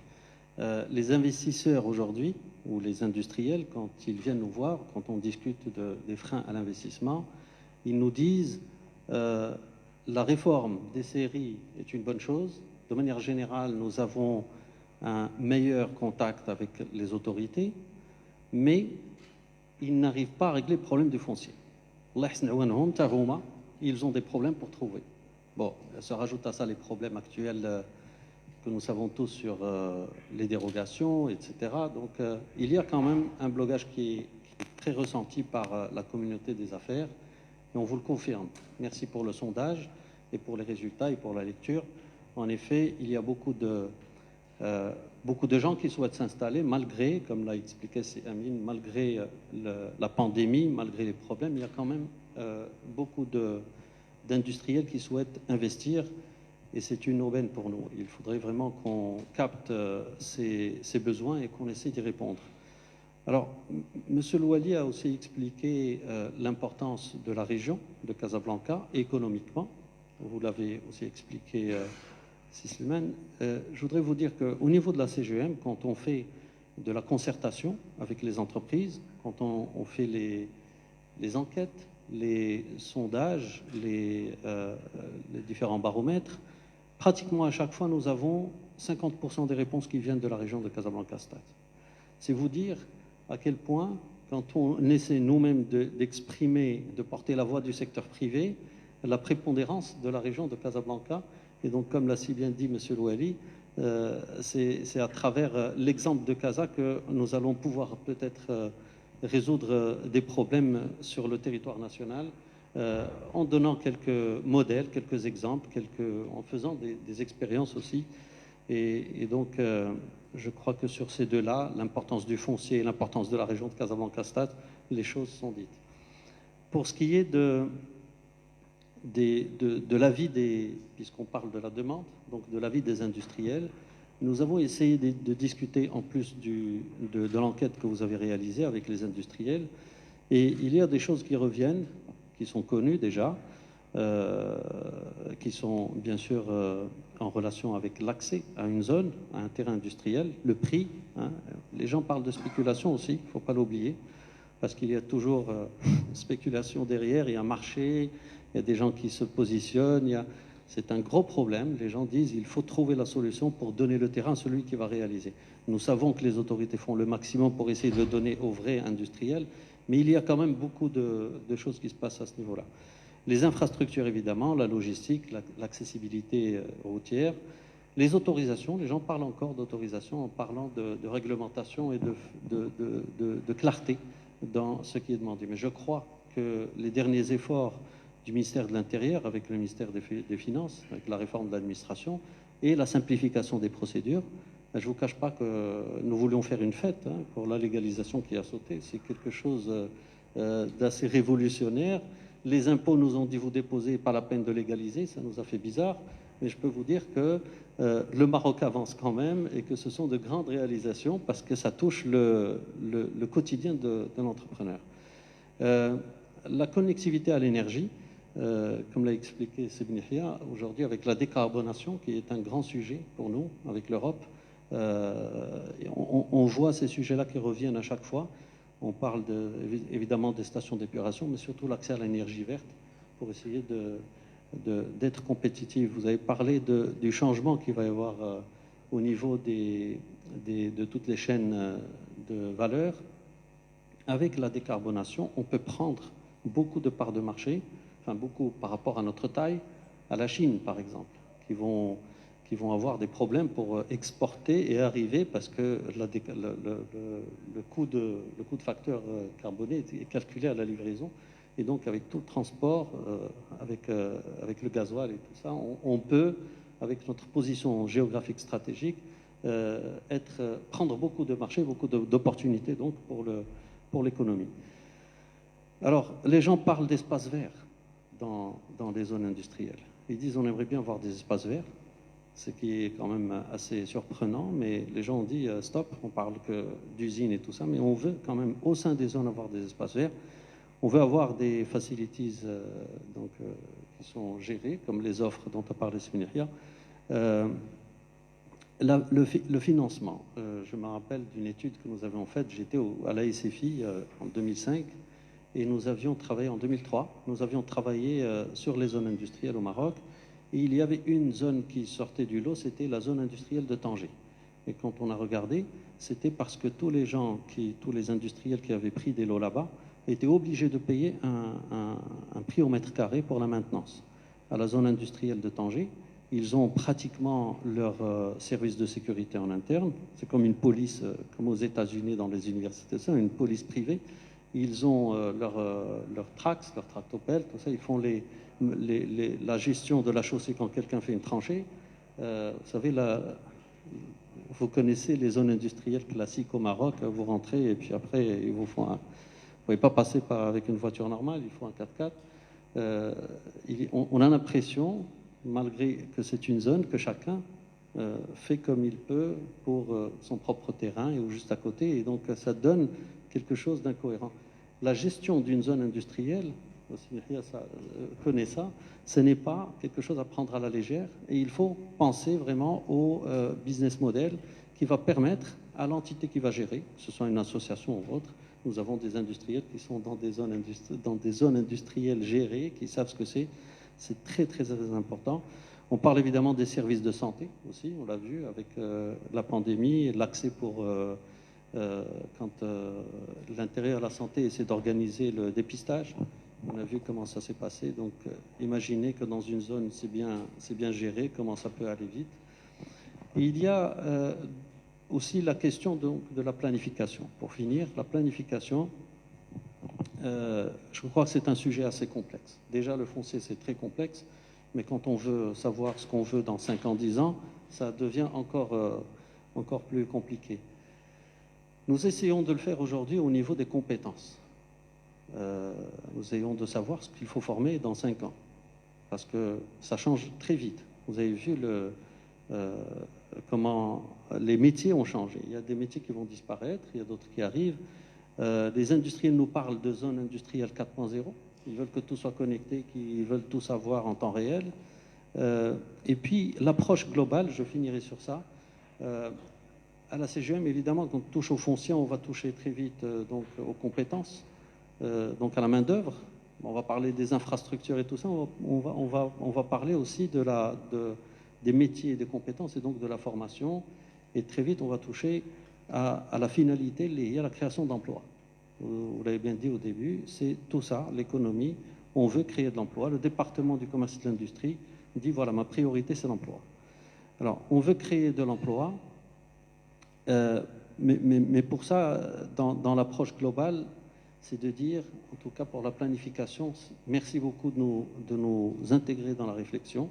Les investisseurs aujourd'hui, ou les industriels, quand ils viennent nous voir, quand on discute des freins à l'investissement, ils nous disent la réforme des CRI est une bonne chose. De manière générale, nous avons un meilleur contact avec les autorités, mais ils n'arrivent pas à régler le problème du foncier. Ils ont des problèmes pour trouver. Bon, se rajoute à ça les problèmes actuels que nous savons tous sur les dérogations, etc. Donc, il y a quand même un blocage qui est très ressenti par la communauté des affaires, et on vous le confirme. Merci pour le sondage et pour les résultats et pour la lecture. En effet, il y a beaucoup de gens qui souhaitent s'installer malgré, comme l'a expliqué Amine, malgré la pandémie, malgré les problèmes, il y a quand même beaucoup d'industriels qui souhaitent investir. Et c'est une aubaine pour nous. Il faudrait vraiment qu'on capte ces besoins et qu'on essaie d'y répondre. Alors, M. Louali a aussi expliqué l'importance de la région de Casablanca économiquement. Vous l'avez aussi expliqué, Slimane. Je voudrais vous dire qu'au niveau de la CGM, quand on fait de la concertation avec les entreprises, quand on fait les enquêtes, les sondages, les différents baromètres, pratiquement à chaque fois, nous avons 50% des réponses qui viennent de la région de Casablanca-Stade. C'est vous dire à quel point, quand on essaie nous-mêmes d'exprimer, de porter la voix du secteur privé, la prépondérance de la région de Casablanca, et donc comme l'a si bien dit M. Louali, c'est à travers l'exemple de Casa que nous allons pouvoir peut-être résoudre des problèmes sur le territoire national, en donnant quelques modèles, quelques exemples, en faisant des expériences aussi. Et donc, je crois que sur ces deux-là, l'importance du foncier et l'importance de la région de Casablanca-Stade, les choses sont dites. Pour ce qui est de l'avis puisqu'on parle de la demande, donc de l'avis des industriels, nous avons essayé de discuter en plus de l'enquête que vous avez réalisée avec les industriels. Et il y a des choses qui reviennent, qui sont connus déjà, qui sont bien sûr en relation avec l'accès à une zone, à un terrain industriel, le prix. Hein. Les gens parlent de spéculation aussi, il ne faut pas l'oublier, parce qu'il y a toujours spéculation derrière, il y a un marché, il y a des gens qui se positionnent, c'est un gros problème. Les gens disent qu'il faut trouver la solution pour donner le terrain à celui qui va réaliser. Nous savons que les autorités font le maximum pour essayer de le donner aux vrais industriels, mais il y a quand même beaucoup de choses qui se passent à ce niveau-là. Les infrastructures, évidemment, la logistique, l'accessibilité routière, les autorisations, les gens parlent encore d'autorisation en parlant de réglementation et de clarté dans ce qui est demandé. Mais je crois que les derniers efforts du ministère de l'Intérieur avec le ministère des Finances, avec la réforme de l'administration et la simplification des procédures, je ne vous cache pas que nous voulions faire une fête pour la légalisation qui a sauté. C'est quelque chose d'assez révolutionnaire. Les impôts nous ont dit vous déposez, pas la peine de légaliser, ça nous a fait bizarre. Mais je peux vous dire que le Maroc avance quand même et que ce sont de grandes réalisations parce que ça touche le quotidien de l'entrepreneur. La connectivité à l'énergie, comme l'a expliqué Sibni Hia, aujourd'hui avec la décarbonation qui est un grand sujet pour nous, avec l'Europe, on voit ces sujets-là qui reviennent à chaque fois. On parle évidemment des stations d'épuration, mais surtout l'accès à l'énergie verte pour essayer d'être compétitif. Vous avez parlé du changement qu'il va y avoir au niveau de toutes les chaînes de valeur. Avec la décarbonation, on peut prendre beaucoup de parts de marché, enfin beaucoup par rapport à notre taille, à la Chine par exemple, qui vont avoir des problèmes pour exporter et arriver parce que le coût de facteur carboné est calculé à la livraison. Et donc avec tout le transport, avec le gasoil et tout ça, on peut, avec notre position géographique stratégique, prendre beaucoup de marchés, beaucoup d'opportunités donc pour l'économie. Alors, les gens parlent d'espaces verts dans les zones industrielles. Ils disent on aimerait bien avoir des espaces verts, ce qui est quand même assez surprenant, mais les gens ont dit stop, on parle que d'usines et tout ça, mais on veut quand même au sein des zones avoir des espaces verts. On veut avoir des facilities qui sont gérées, comme les offres dont a parlé Semiria. Le financement, je me rappelle d'une étude que nous avions faite, j'étais à la SFI en 2005, et nous avions travaillé en 2003, nous avions travaillé sur les zones industrielles au Maroc, et il y avait une zone qui sortait du lot, c'était la zone industrielle de Tanger. Et quand on a regardé, c'était parce que tous les industriels qui avaient pris des lots là-bas étaient obligés de payer un prix au mètre carré pour la maintenance. À la zone industrielle de Tanger, ils ont pratiquement leur service de sécurité en interne. C'est comme une police, comme aux États-Unis dans les universités, c'est une police privée. Ils ont leur trax, leur tractopelle, tout ça. Ils font la gestion de la chaussée quand quelqu'un fait une tranchée. Vous savez, vous connaissez les zones industrielles classiques au Maroc. Vous rentrez et puis après, ils vous font vous ne pouvez pas passer avec une voiture normale, il faut un 4x4. On a l'impression, malgré que c'est une zone, que chacun fait comme il peut pour son propre terrain et ou juste à côté. Et donc, ça donne quelque chose d'incohérent. La gestion d'une zone industrielle, ça connaît ça, ce n'est pas quelque chose à prendre à la légère. Et il faut penser vraiment au business model qui va permettre à l'entité qui va gérer, que ce soit une association ou autre. Nous avons des industriels qui sont dans des zones industrielles gérées, qui savent ce que c'est. C'est très, très, très important. On parle évidemment des services de santé aussi, on l'a vu avec la pandémie, l'accès pour quand l'intérêt à la santé essaie d'organiser le dépistage. On a vu comment ça s'est passé. Donc, imaginez que dans une zone, c'est bien géré, comment ça peut aller vite. Et il y a aussi la question donc, de la planification. Pour finir, la planification, je crois que c'est un sujet assez complexe. Déjà, le foncier, c'est très complexe, mais quand on veut savoir ce qu'on veut dans 5 ans, 10 ans, ça devient encore plus compliqué. Nous essayons de le faire aujourd'hui au niveau des compétences. Nous essayons de savoir ce qu'il faut former dans 5 ans, parce que ça change très vite. Vous avez vu comment les métiers ont changé. Il y a des métiers qui vont disparaître, il y a d'autres qui arrivent. Les industriels nous parlent de zone industrielle 4.0. Ils veulent que tout soit connecté, qu'ils veulent tout savoir en temps réel. Et puis, l'approche globale, je finirai sur ça. À la CGM, évidemment, quand on touche au foncier, on va toucher très vite donc, aux compétences, donc à la main-d'œuvre. On va parler des infrastructures et tout ça. On va parler aussi des métiers et des compétences et donc de la formation. Et très vite, on va toucher à la finalité liée à la création d'emplois. Vous l'avez bien dit au début, c'est tout ça, l'économie. On veut créer de l'emploi. Le département du commerce et de l'industrie dit, voilà, ma priorité, c'est l'emploi. Alors, on veut créer de l'emploi, mais pour ça, dans l'approche globale, c'est de dire, en tout cas pour la planification, merci beaucoup de nous intégrer dans la réflexion,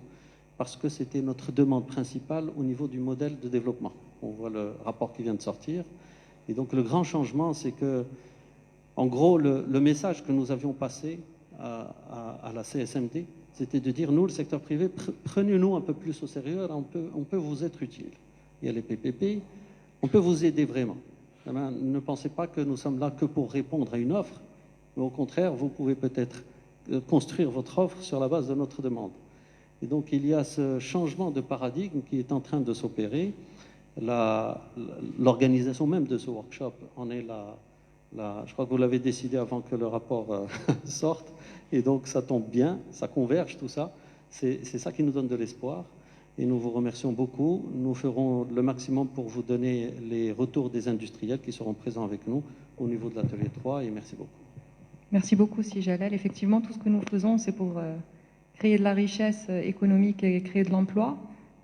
parce que c'était notre demande principale au niveau du modèle de développement. On voit le rapport qui vient de sortir. Et donc le grand changement, c'est que, en gros, le message que nous avions passé à la CSMD, c'était de dire, nous, le secteur privé, prenez-nous un peu plus au sérieux, on peut vous être utile. Il y a les PPP, on peut vous aider vraiment. Ne pensez pas que nous sommes là que pour répondre à une offre, mais au contraire, vous pouvez peut-être construire votre offre sur la base de notre demande. Et donc il y a ce changement de paradigme qui est en train de s'opérer. L'organisation même de ce workshop en est je crois que vous l'avez décidé avant que le rapport sorte, et donc ça tombe bien, ça converge tout ça. C'est ça qui nous donne de l'espoir, et nous vous remercions beaucoup. Nous ferons le maximum pour vous donner les retours des industriels qui seront présents avec nous au niveau de l'atelier 3, et merci beaucoup. Merci beaucoup, Si Jalal. Effectivement, tout ce que nous faisons, c'est pour créer de la richesse économique et créer de l'emploi.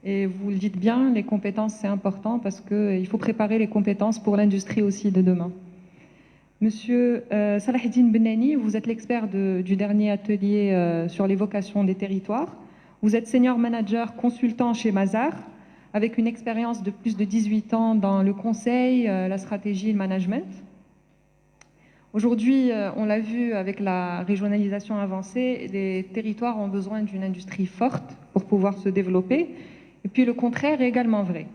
Et vous le dites bien, les compétences, c'est important parce qu'il faut préparer les compétences pour l'industrie aussi de demain. Monsieur Salaheddine Benani, vous êtes l'expert du dernier atelier sur les vocations des territoires. Vous êtes senior manager consultant chez Mazars, avec une expérience de plus de 18 ans dans le conseil, la stratégie et le management. Aujourd'hui, on l'a vu avec la régionalisation avancée, les territoires ont besoin d'une industrie forte pour pouvoir se développer. Et puis le contraire est également vrai.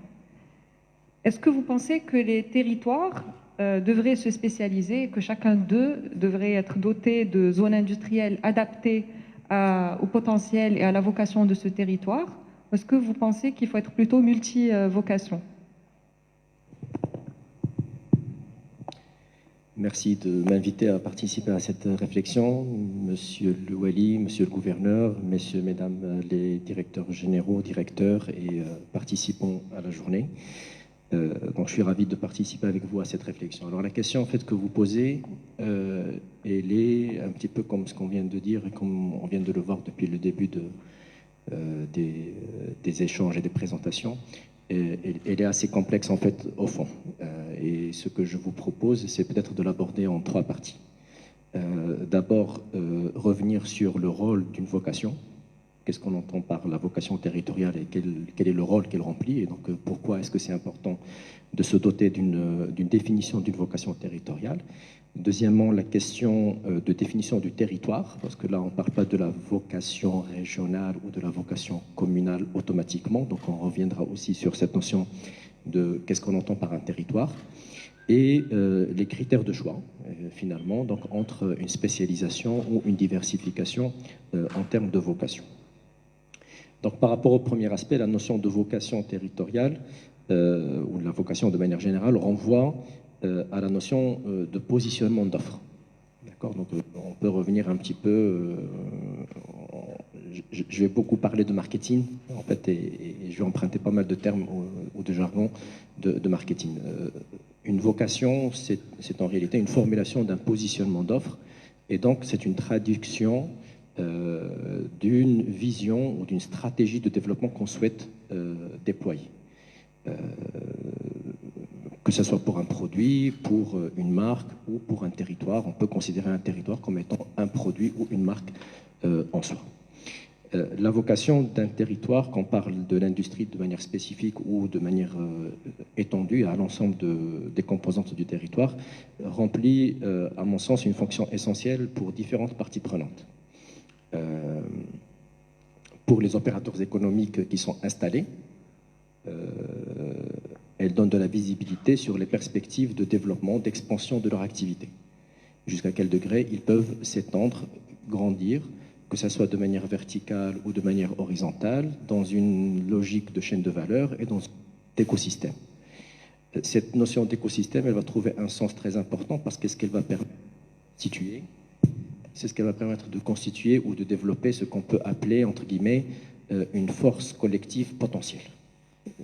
Est-ce que vous pensez que les territoires devraient se spécialiser et que chacun d'eux devrait être doté de zones industrielles adaptées au potentiel et à la vocation de ce territoire? Ou est-ce que vous pensez qu'il faut être plutôt multi-vocation? Merci de m'inviter à participer à cette réflexion. Monsieur le Wali, Monsieur le gouverneur, Messieurs, Mesdames les directeurs généraux, directeurs et participants à la journée. Donc je suis ravi de participer avec vous à cette réflexion. Alors la question en fait que vous posez, elle est un petit peu comme ce qu'on vient de dire et comme on vient de le voir depuis le début des échanges et des présentations. Elle est assez complexe en fait au fond. Et ce que je vous propose, c'est peut-être de l'aborder en trois parties. D'abord, revenir sur le rôle d'une vocation. Qu'est-ce qu'on entend par la vocation territoriale et quel est le rôle qu'elle remplit, et donc pourquoi est-ce que c'est important de se doter d'une définition d'une vocation territoriale. Deuxièmement, la question de définition du territoire, parce que là on ne parle pas de la vocation régionale ou de la vocation communale automatiquement, donc on reviendra aussi sur cette notion de qu'est-ce qu'on entend par un territoire, et les critères de choix, finalement, donc entre une spécialisation ou une diversification en termes de vocation. Donc par rapport au premier aspect, la notion de vocation territoriale, ou de la vocation de manière générale, renvoie à la notion de positionnement d'offres. D'accord ? Donc on peut revenir un petit peu, je vais beaucoup parler de marketing, en fait, et je vais emprunter pas mal de termes ou de jargon de marketing. Une vocation, c'est en réalité une formulation d'un positionnement d'offres, et donc c'est une traduction d'une vision ou d'une stratégie de développement qu'on souhaite déployer. Que ce soit pour un produit, pour une marque ou pour un territoire, on peut considérer un territoire comme étant un produit ou une marque en soi. La vocation d'un territoire, qu'on parle de l'industrie de manière spécifique ou de manière étendue à l'ensemble des composantes du territoire, remplit, à mon sens, une fonction essentielle pour différentes parties prenantes. Pour les opérateurs économiques qui sont installés, elle donne de la visibilité sur les perspectives de développement, d'expansion de leur activité. Jusqu'à quel degré ils peuvent s'étendre, grandir, que ce soit de manière verticale ou de manière horizontale, dans une logique de chaîne de valeur et dans un écosystème. Cette notion d'écosystème, elle va trouver un sens très important parce qu'est-ce qu'elle va permettre de constituer, c'est ce qu'elle va permettre de constituer ou de développer ce qu'on peut appeler, entre guillemets, une force collective potentielle.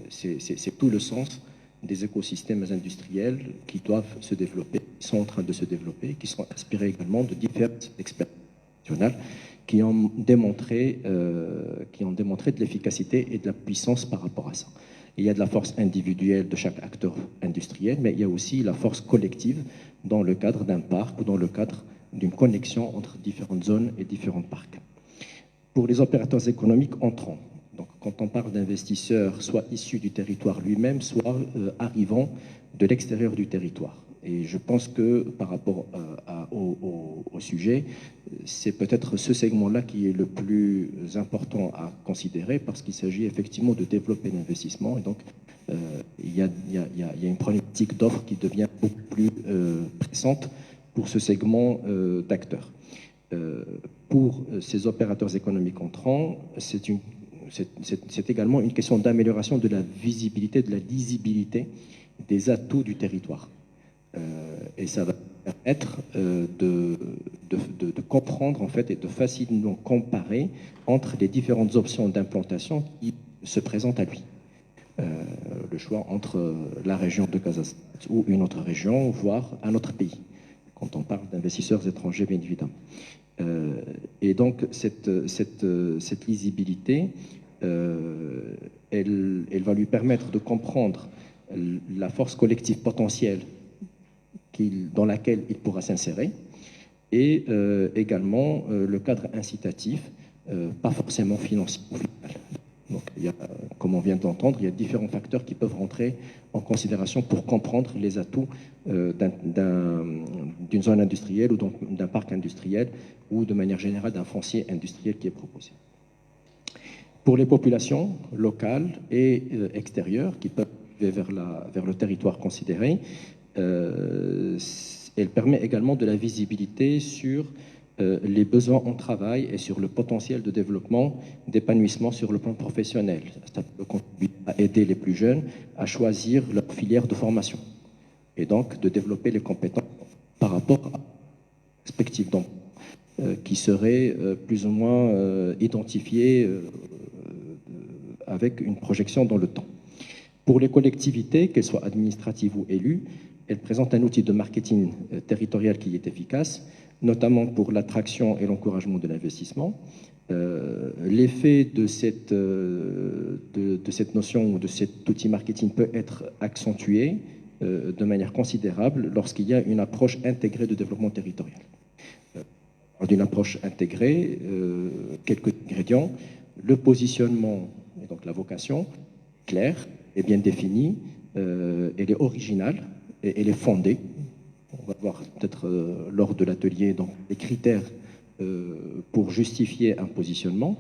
C'est tout le sens des écosystèmes industriels qui doivent se développer, qui sont en train de se développer, qui sont inspirés également de diverses expériences nationales qui ont démontré de l'efficacité et de la puissance par rapport à ça. Il y a de la force individuelle de chaque acteur industriel, mais il y a aussi la force collective dans le cadre d'un parc ou dans le cadre d'une connexion entre différentes zones et différents parcs. Pour les opérateurs économiques entrants, donc quand on parle d'investisseurs soit issus du territoire lui-même, soit arrivant de l'extérieur du territoire. Et je pense que par rapport au sujet, c'est peut-être ce segment-là qui est le plus important à considérer parce qu'il s'agit effectivement de développer l'investissement. Et donc, il y a une problématique d'offre qui devient beaucoup plus pressante pour ce segment d'acteurs. pour ces opérateurs économiques entrants, c'est également une question d'amélioration de la visibilité, de la lisibilité des atouts du territoire. Et ça va permettre de comprendre en fait et de facilement comparer entre les différentes options d'implantation qui se présentent à lui. Le choix entre la région de Kazakhstan ou une autre région, voire un autre pays, quand on parle d'investisseurs étrangers, bien évidemment. Et donc, cette lisibilité, elle va lui permettre de comprendre la force collective potentielle dans laquelle il pourra s'insérer, et également le cadre incitatif, pas forcément financier ou fiscal. Donc, comme on vient d'entendre, il y a différents facteurs qui peuvent rentrer en considération pour comprendre les atouts d'une zone industrielle ou d'un parc industriel ou de manière générale d'un foncier industriel qui est proposé. Pour les populations locales et extérieures qui peuvent aller vers le territoire considéré, elle permet également de la visibilité sur les besoins en travail et sur le potentiel de développement, d'épanouissement sur le plan professionnel. Ça peut contribuer à aider les plus jeunes à choisir leur filière de formation et donc de développer les compétences par rapport à la perspective d'emploi qui serait plus ou moins identifiée avec une projection dans le temps. Pour les collectivités, qu'elles soient administratives ou élues, elles présentent un outil de marketing territorial qui est efficace, notamment pour l'attraction et l'encouragement de l'investissement. L'effet de cette notion ou de cet outil marketing peut être accentué de manière considérable lorsqu'il y a une approche intégrée de développement territorial. D'une approche intégrée, quelques ingrédients: le positionnement, et donc la vocation, claire et bien définie, elle est originale et elle est fondée. On va voir peut-être lors de l'atelier donc les critères pour justifier un positionnement.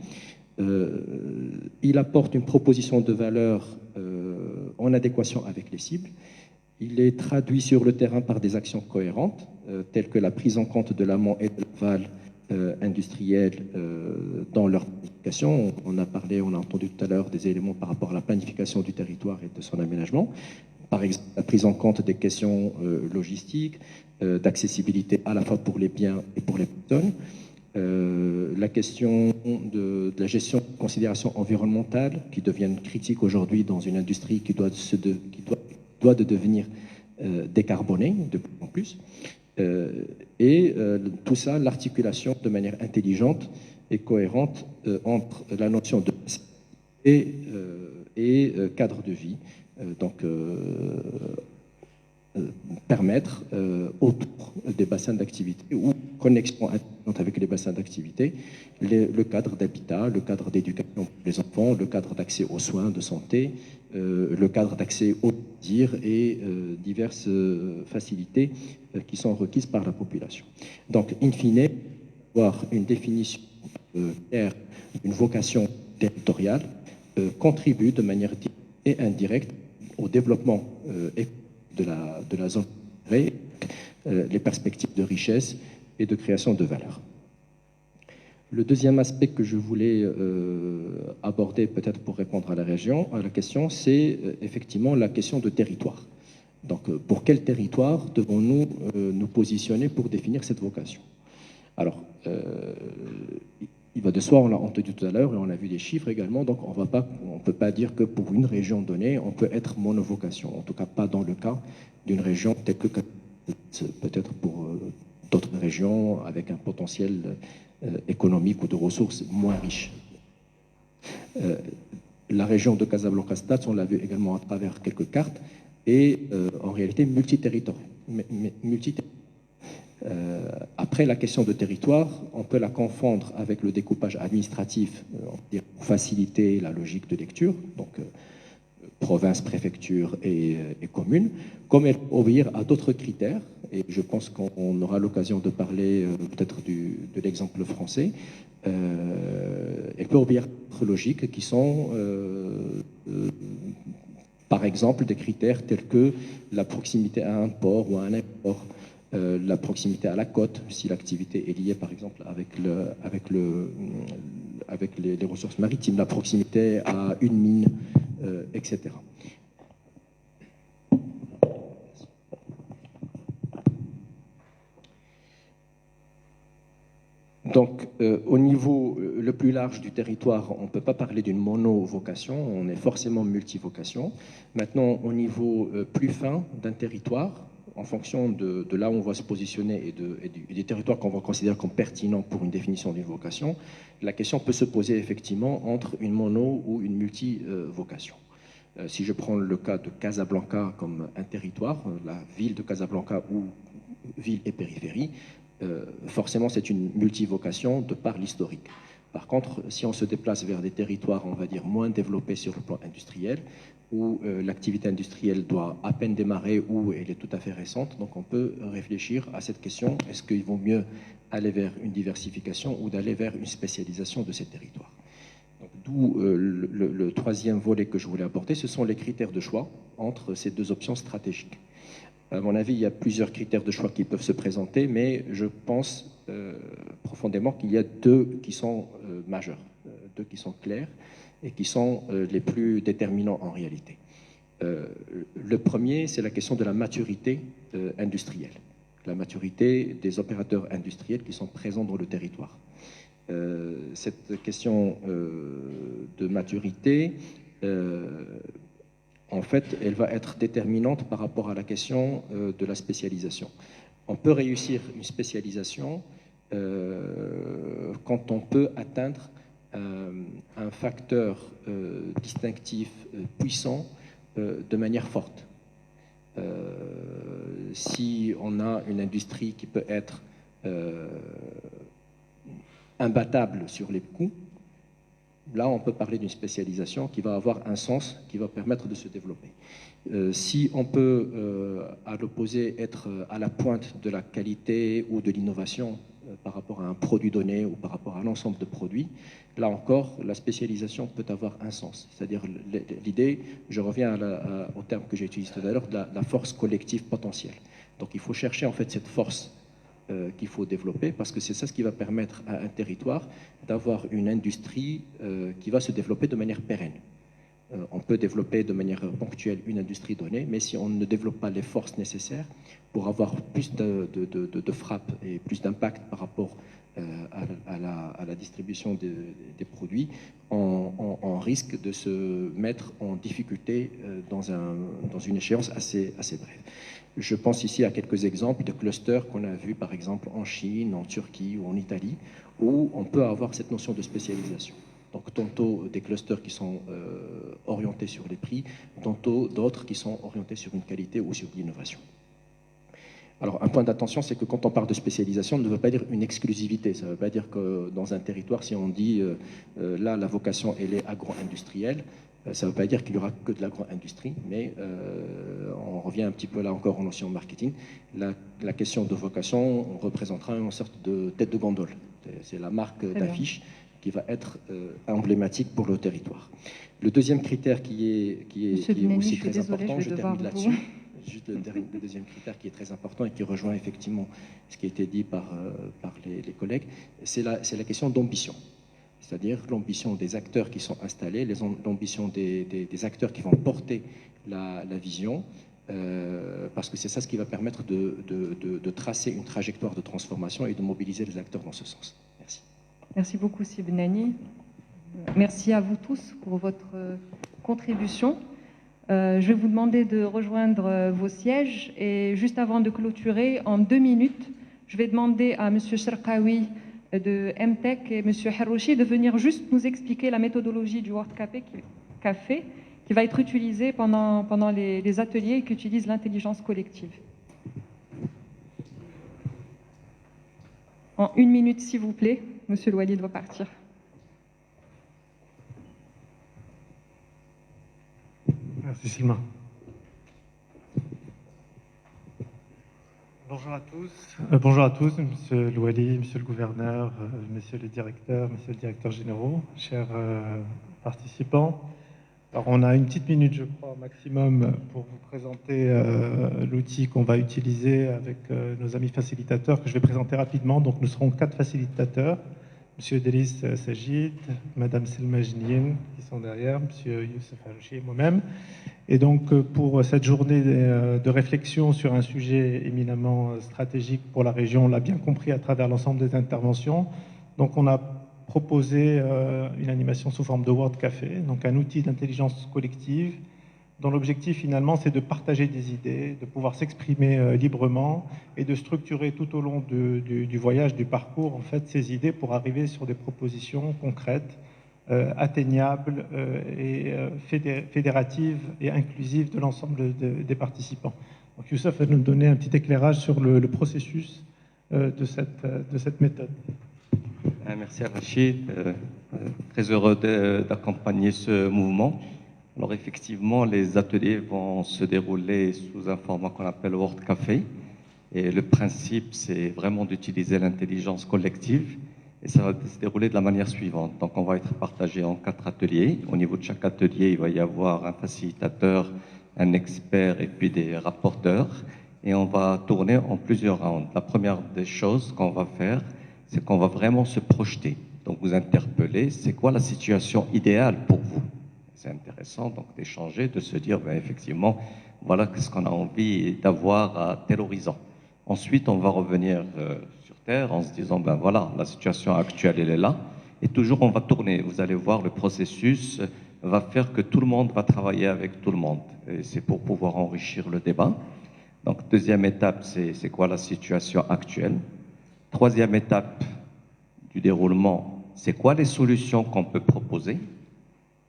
Il apporte une proposition de valeur en adéquation avec les cibles. Il est traduit sur le terrain par des actions cohérentes, telles que la prise en compte de l'amont et de l'aval industriel dans leur planification. On a entendu tout à l'heure des éléments par rapport à la planification du territoire et de son aménagement. Par exemple, la prise en compte des questions logistiques, d'accessibilité à la fois pour les biens et pour les personnes, la question de la gestion de considérations environnementales qui deviennent critiques aujourd'hui dans une industrie qui doit devenir décarbonée de plus en plus. Et tout ça, l'articulation de manière intelligente et cohérente entre la notion de et cadre de vie. Donc, permettre autour des bassins d'activité ou connexion avec les bassins d'activité, le cadre d'habitat, le cadre d'éducation pour les enfants, le cadre d'accès aux soins de santé, le cadre d'accès aux loisirs et diverses facilités qui sont requises par la population. Donc, in fine, avoir une définition claire, une vocation territoriale contribue de manière directe et indirecte au développement de la zone, les perspectives de richesse et de création de valeur. Le deuxième aspect que je voulais aborder peut-être pour répondre à la question, c'est effectivement la question de territoire. Donc, pour quel territoire devons-nous nous positionner pour définir cette vocation? Alors, il va de soi, on l'a entendu tout à l'heure et on a vu des chiffres également, donc on ne peut pas dire que pour une région donnée, on peut être monovocation, en tout cas pas dans le cas d'une région telle que peut-être pour d'autres régions avec un potentiel économique ou de ressources moins riches. La région de Casablanca-Stats, on l'a vu également à travers quelques cartes, est en réalité multiterritoriale. Après, la question de territoire, on peut la confondre avec le découpage administratif, pour faciliter la logique de lecture, donc province, préfecture et commune, comme elle peut obéir à d'autres critères, et je pense qu'on aura l'occasion de parler peut-être de l'exemple français. Elle peut obéir à d'autres logiques qui sont, par exemple, des critères tels que la proximité à un port ou à un aéroport, la proximité à la côte, si l'activité est liée par exemple avec les ressources maritimes, la proximité à une mine, etc. Donc, au niveau le plus large du territoire, on ne peut pas parler d'une mono-vocation, on est forcément multivocation. Maintenant, au niveau plus fin d'un territoire, en fonction de là où on va se positionner et des territoires qu'on va considérer comme pertinents pour une définition d'une vocation, la question peut se poser effectivement entre une mono ou une multivocation. Si je prends le cas de Casablanca comme un territoire, la ville de Casablanca ou ville et périphérie, forcément c'est une multivocation de par l'historique. Par contre, si on se déplace vers des territoires, on va dire, moins développés sur le plan industriel, où l'activité industrielle doit à peine démarrer ou elle est tout à fait récente, donc on peut réfléchir à cette question, est-ce qu'il vaut mieux aller vers une diversification ou d'aller vers une spécialisation de ces territoires? D'où le troisième volet que je voulais apporter, ce sont les critères de choix entre ces deux options stratégiques. À mon avis, il y a plusieurs critères de choix qui peuvent se présenter, mais je pense profondément qu'il y a deux qui sont majeurs, deux qui sont clairs et qui sont les plus déterminants en réalité. Le premier, c'est la question de la maturité industrielle, la maturité des opérateurs industriels qui sont présents dans le territoire. Cette question de maturité, en fait, elle va être déterminante par rapport à la question de la spécialisation. On peut réussir une spécialisation quand on peut atteindre un facteur distinctif puissant de manière forte. Si on a une industrie qui peut être imbattable sur les coûts, là on peut parler d'une spécialisation qui va avoir un sens, qui va permettre de se développer. Si on peut, à l'opposé, être à la pointe de la qualité ou de l'innovation par rapport à un produit donné ou par rapport à l'ensemble de produits, là encore, la spécialisation peut avoir un sens. C'est-à-dire l'idée, je reviens au terme que j'ai utilisé tout à l'heure, de la force collective potentielle. Donc il faut chercher en fait cette force qu'il faut développer, parce que c'est ça ce qui va permettre à un territoire d'avoir une industrie qui va se développer de manière pérenne. On peut développer de manière ponctuelle une industrie donnée, mais si on ne développe pas les forces nécessaires pour avoir plus de frappe et plus d'impact par rapport à la distribution des produits, on risque de se mettre en difficulté dans une échéance assez brève. Je pense ici à quelques exemples de clusters qu'on a vus par exemple en Chine, en Turquie ou en Italie, où on peut avoir cette notion de spécialisation. Donc tantôt des clusters qui sont orientés sur les prix, tantôt d'autres qui sont orientés sur une qualité ou sur l'innovation. Alors un point d'attention, c'est que quand on parle de spécialisation, ça ne veut pas dire une exclusivité. Ça ne veut pas dire que dans un territoire, si on dit là la vocation elle est agro-industrielle, ça ne veut pas dire qu'il n'y aura que de l'agro-industrie, mais on revient un petit peu là encore en notion marketing. La question de vocation représentera une sorte de tête de gondole. C'est la marque d'affiche qui va être emblématique pour le territoire. Le deuxième critère qui est aussi très important, je termine là-dessus, juste le deuxième critère qui est très important et qui rejoint effectivement ce qui a été dit par les collègues, c'est la question d'ambition. C'est-à-dire l'ambition des acteurs qui sont installés, l'ambition des acteurs qui vont porter la vision, parce que c'est ça ce qui va permettre de tracer une trajectoire de transformation et de mobiliser les acteurs dans ce sens. Merci. Merci beaucoup, Sibnani. Merci à vous tous pour votre contribution. Je vais vous demander de rejoindre vos sièges et juste avant de clôturer, en 2 minutes, je vais demander à M. Cherkaoui de MTech et M. Harouchi de venir juste nous expliquer la méthodologie du World Café qui va être utilisée pendant les ateliers qui utilisent l'intelligence collective. En 1 minute, s'il vous plaît. Monsieur le Walid doit partir. Merci Silma. Bonjour à tous, Monsieur le Wali, Monsieur le gouverneur, Messieurs les directeurs, Messieurs les directeurs généraux, chers participants. Alors, on a une petite minute, je crois, au maximum, pour vous présenter l'outil qu'on va utiliser avec nos amis facilitateurs, que je vais présenter rapidement. Donc, nous serons 4 facilitateurs. Monsieur Delis Sajid, Madame Selma Jnien, qui sont derrière, Monsieur Youssef Harouchi et moi-même. Et donc, pour cette journée de réflexion sur un sujet éminemment stratégique pour la région, on l'a bien compris à travers l'ensemble des interventions. Donc, on a proposé une animation sous forme de Word Café, donc un outil d'intelligence collective dont l'objectif finalement c'est de partager des idées, de pouvoir s'exprimer librement et de structurer tout au long du voyage, du parcours, en fait, ces idées pour arriver sur des propositions concrètes, atteignables et fédératives et inclusives de l'ensemble des participants. Donc Youssef va nous donner un petit éclairage sur le processus de cette méthode. Merci à Rachid, très heureux d'accompagner ce mouvement. Alors effectivement, les ateliers vont se dérouler sous un format qu'on appelle Word Café. Et le principe, c'est vraiment d'utiliser l'intelligence collective. Et ça va se dérouler de la manière suivante. Donc on va être partagé en 4 ateliers. Au niveau de chaque atelier, il va y avoir un facilitateur, un expert et puis des rapporteurs. Et on va tourner en plusieurs rounds. La première des choses qu'on va faire, c'est qu'on va vraiment se projeter. Donc vous interpeller, c'est quoi la situation idéale pour vous? C'est intéressant donc d'échanger, de se dire effectivement, voilà ce qu'on a envie d'avoir à tel horizon. Ensuite, on va revenir sur Terre en se disant, voilà, la situation actuelle, elle est là. Et toujours, on va tourner. Vous allez voir, le processus va faire que tout le monde va travailler avec tout le monde. Et c'est pour pouvoir enrichir le débat. Donc, deuxième étape, c'est quoi la situation actuelle? Troisième étape du déroulement, c'est quoi les solutions qu'on peut proposer?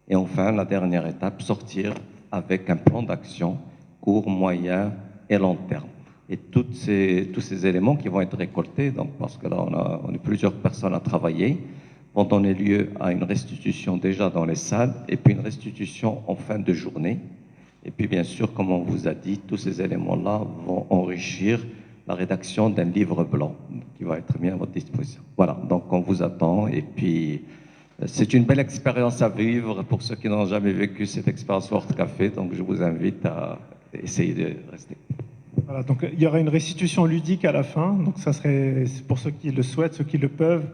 Et enfin, la dernière étape, sortir avec un plan d'action court, moyen et long terme. Et tous ces éléments qui vont être récoltés, donc parce que là, on a plusieurs personnes à travailler, vont donner lieu à une restitution déjà dans les salles et puis une restitution en fin de journée. Et puis, bien sûr, comme on vous a dit, tous ces éléments-là vont enrichir la rédaction d'un livre blanc qui va être mis à votre disposition. Voilà, donc on vous attend et puis c'est une belle expérience à vivre pour ceux qui n'ont jamais vécu cette expérience Word Café, donc je vous invite à essayer de rester. Voilà, donc il y aura une restitution ludique à la fin, donc ça serait pour ceux qui le souhaitent, ceux qui le peuvent,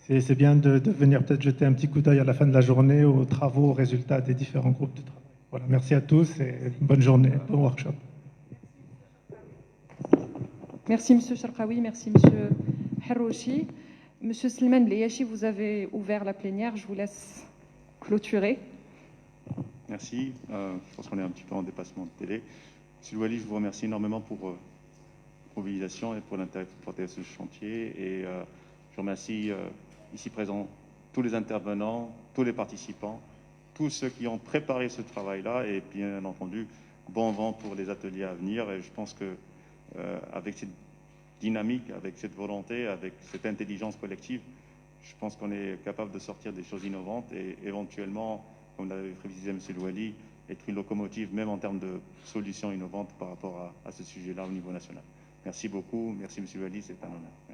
c'est bien de venir peut-être jeter un petit coup d'œil à la fin de la journée aux travaux, aux résultats des différents groupes de travail. Voilà, merci à tous et bonne journée, bon workshop. Merci Monsieur Charqaoui, merci Monsieur Harouchi. Monsieur Slimane Bliachi, vous avez ouvert la plénière, je vous laisse clôturer. Merci, je pense qu'on est un petit peu en dépassement de télé. Monsieur Louali, je vous remercie énormément pour votre mobilisation et pour l'intérêt que vous portez à ce chantier. Et je remercie ici présents tous les intervenants, tous les participants, tous ceux qui ont préparé ce travail-là et bien entendu, bon vent pour les ateliers à venir. Et je pense que avec cette dynamique, avec cette volonté, avec cette intelligence collective, je pense qu'on est capable de sortir des choses innovantes et éventuellement, comme l'avait précisé M. Louali, être une locomotive même en termes de solutions innovantes par rapport à ce sujet-là au niveau national. Merci beaucoup, merci M. Louali, c'est un honneur.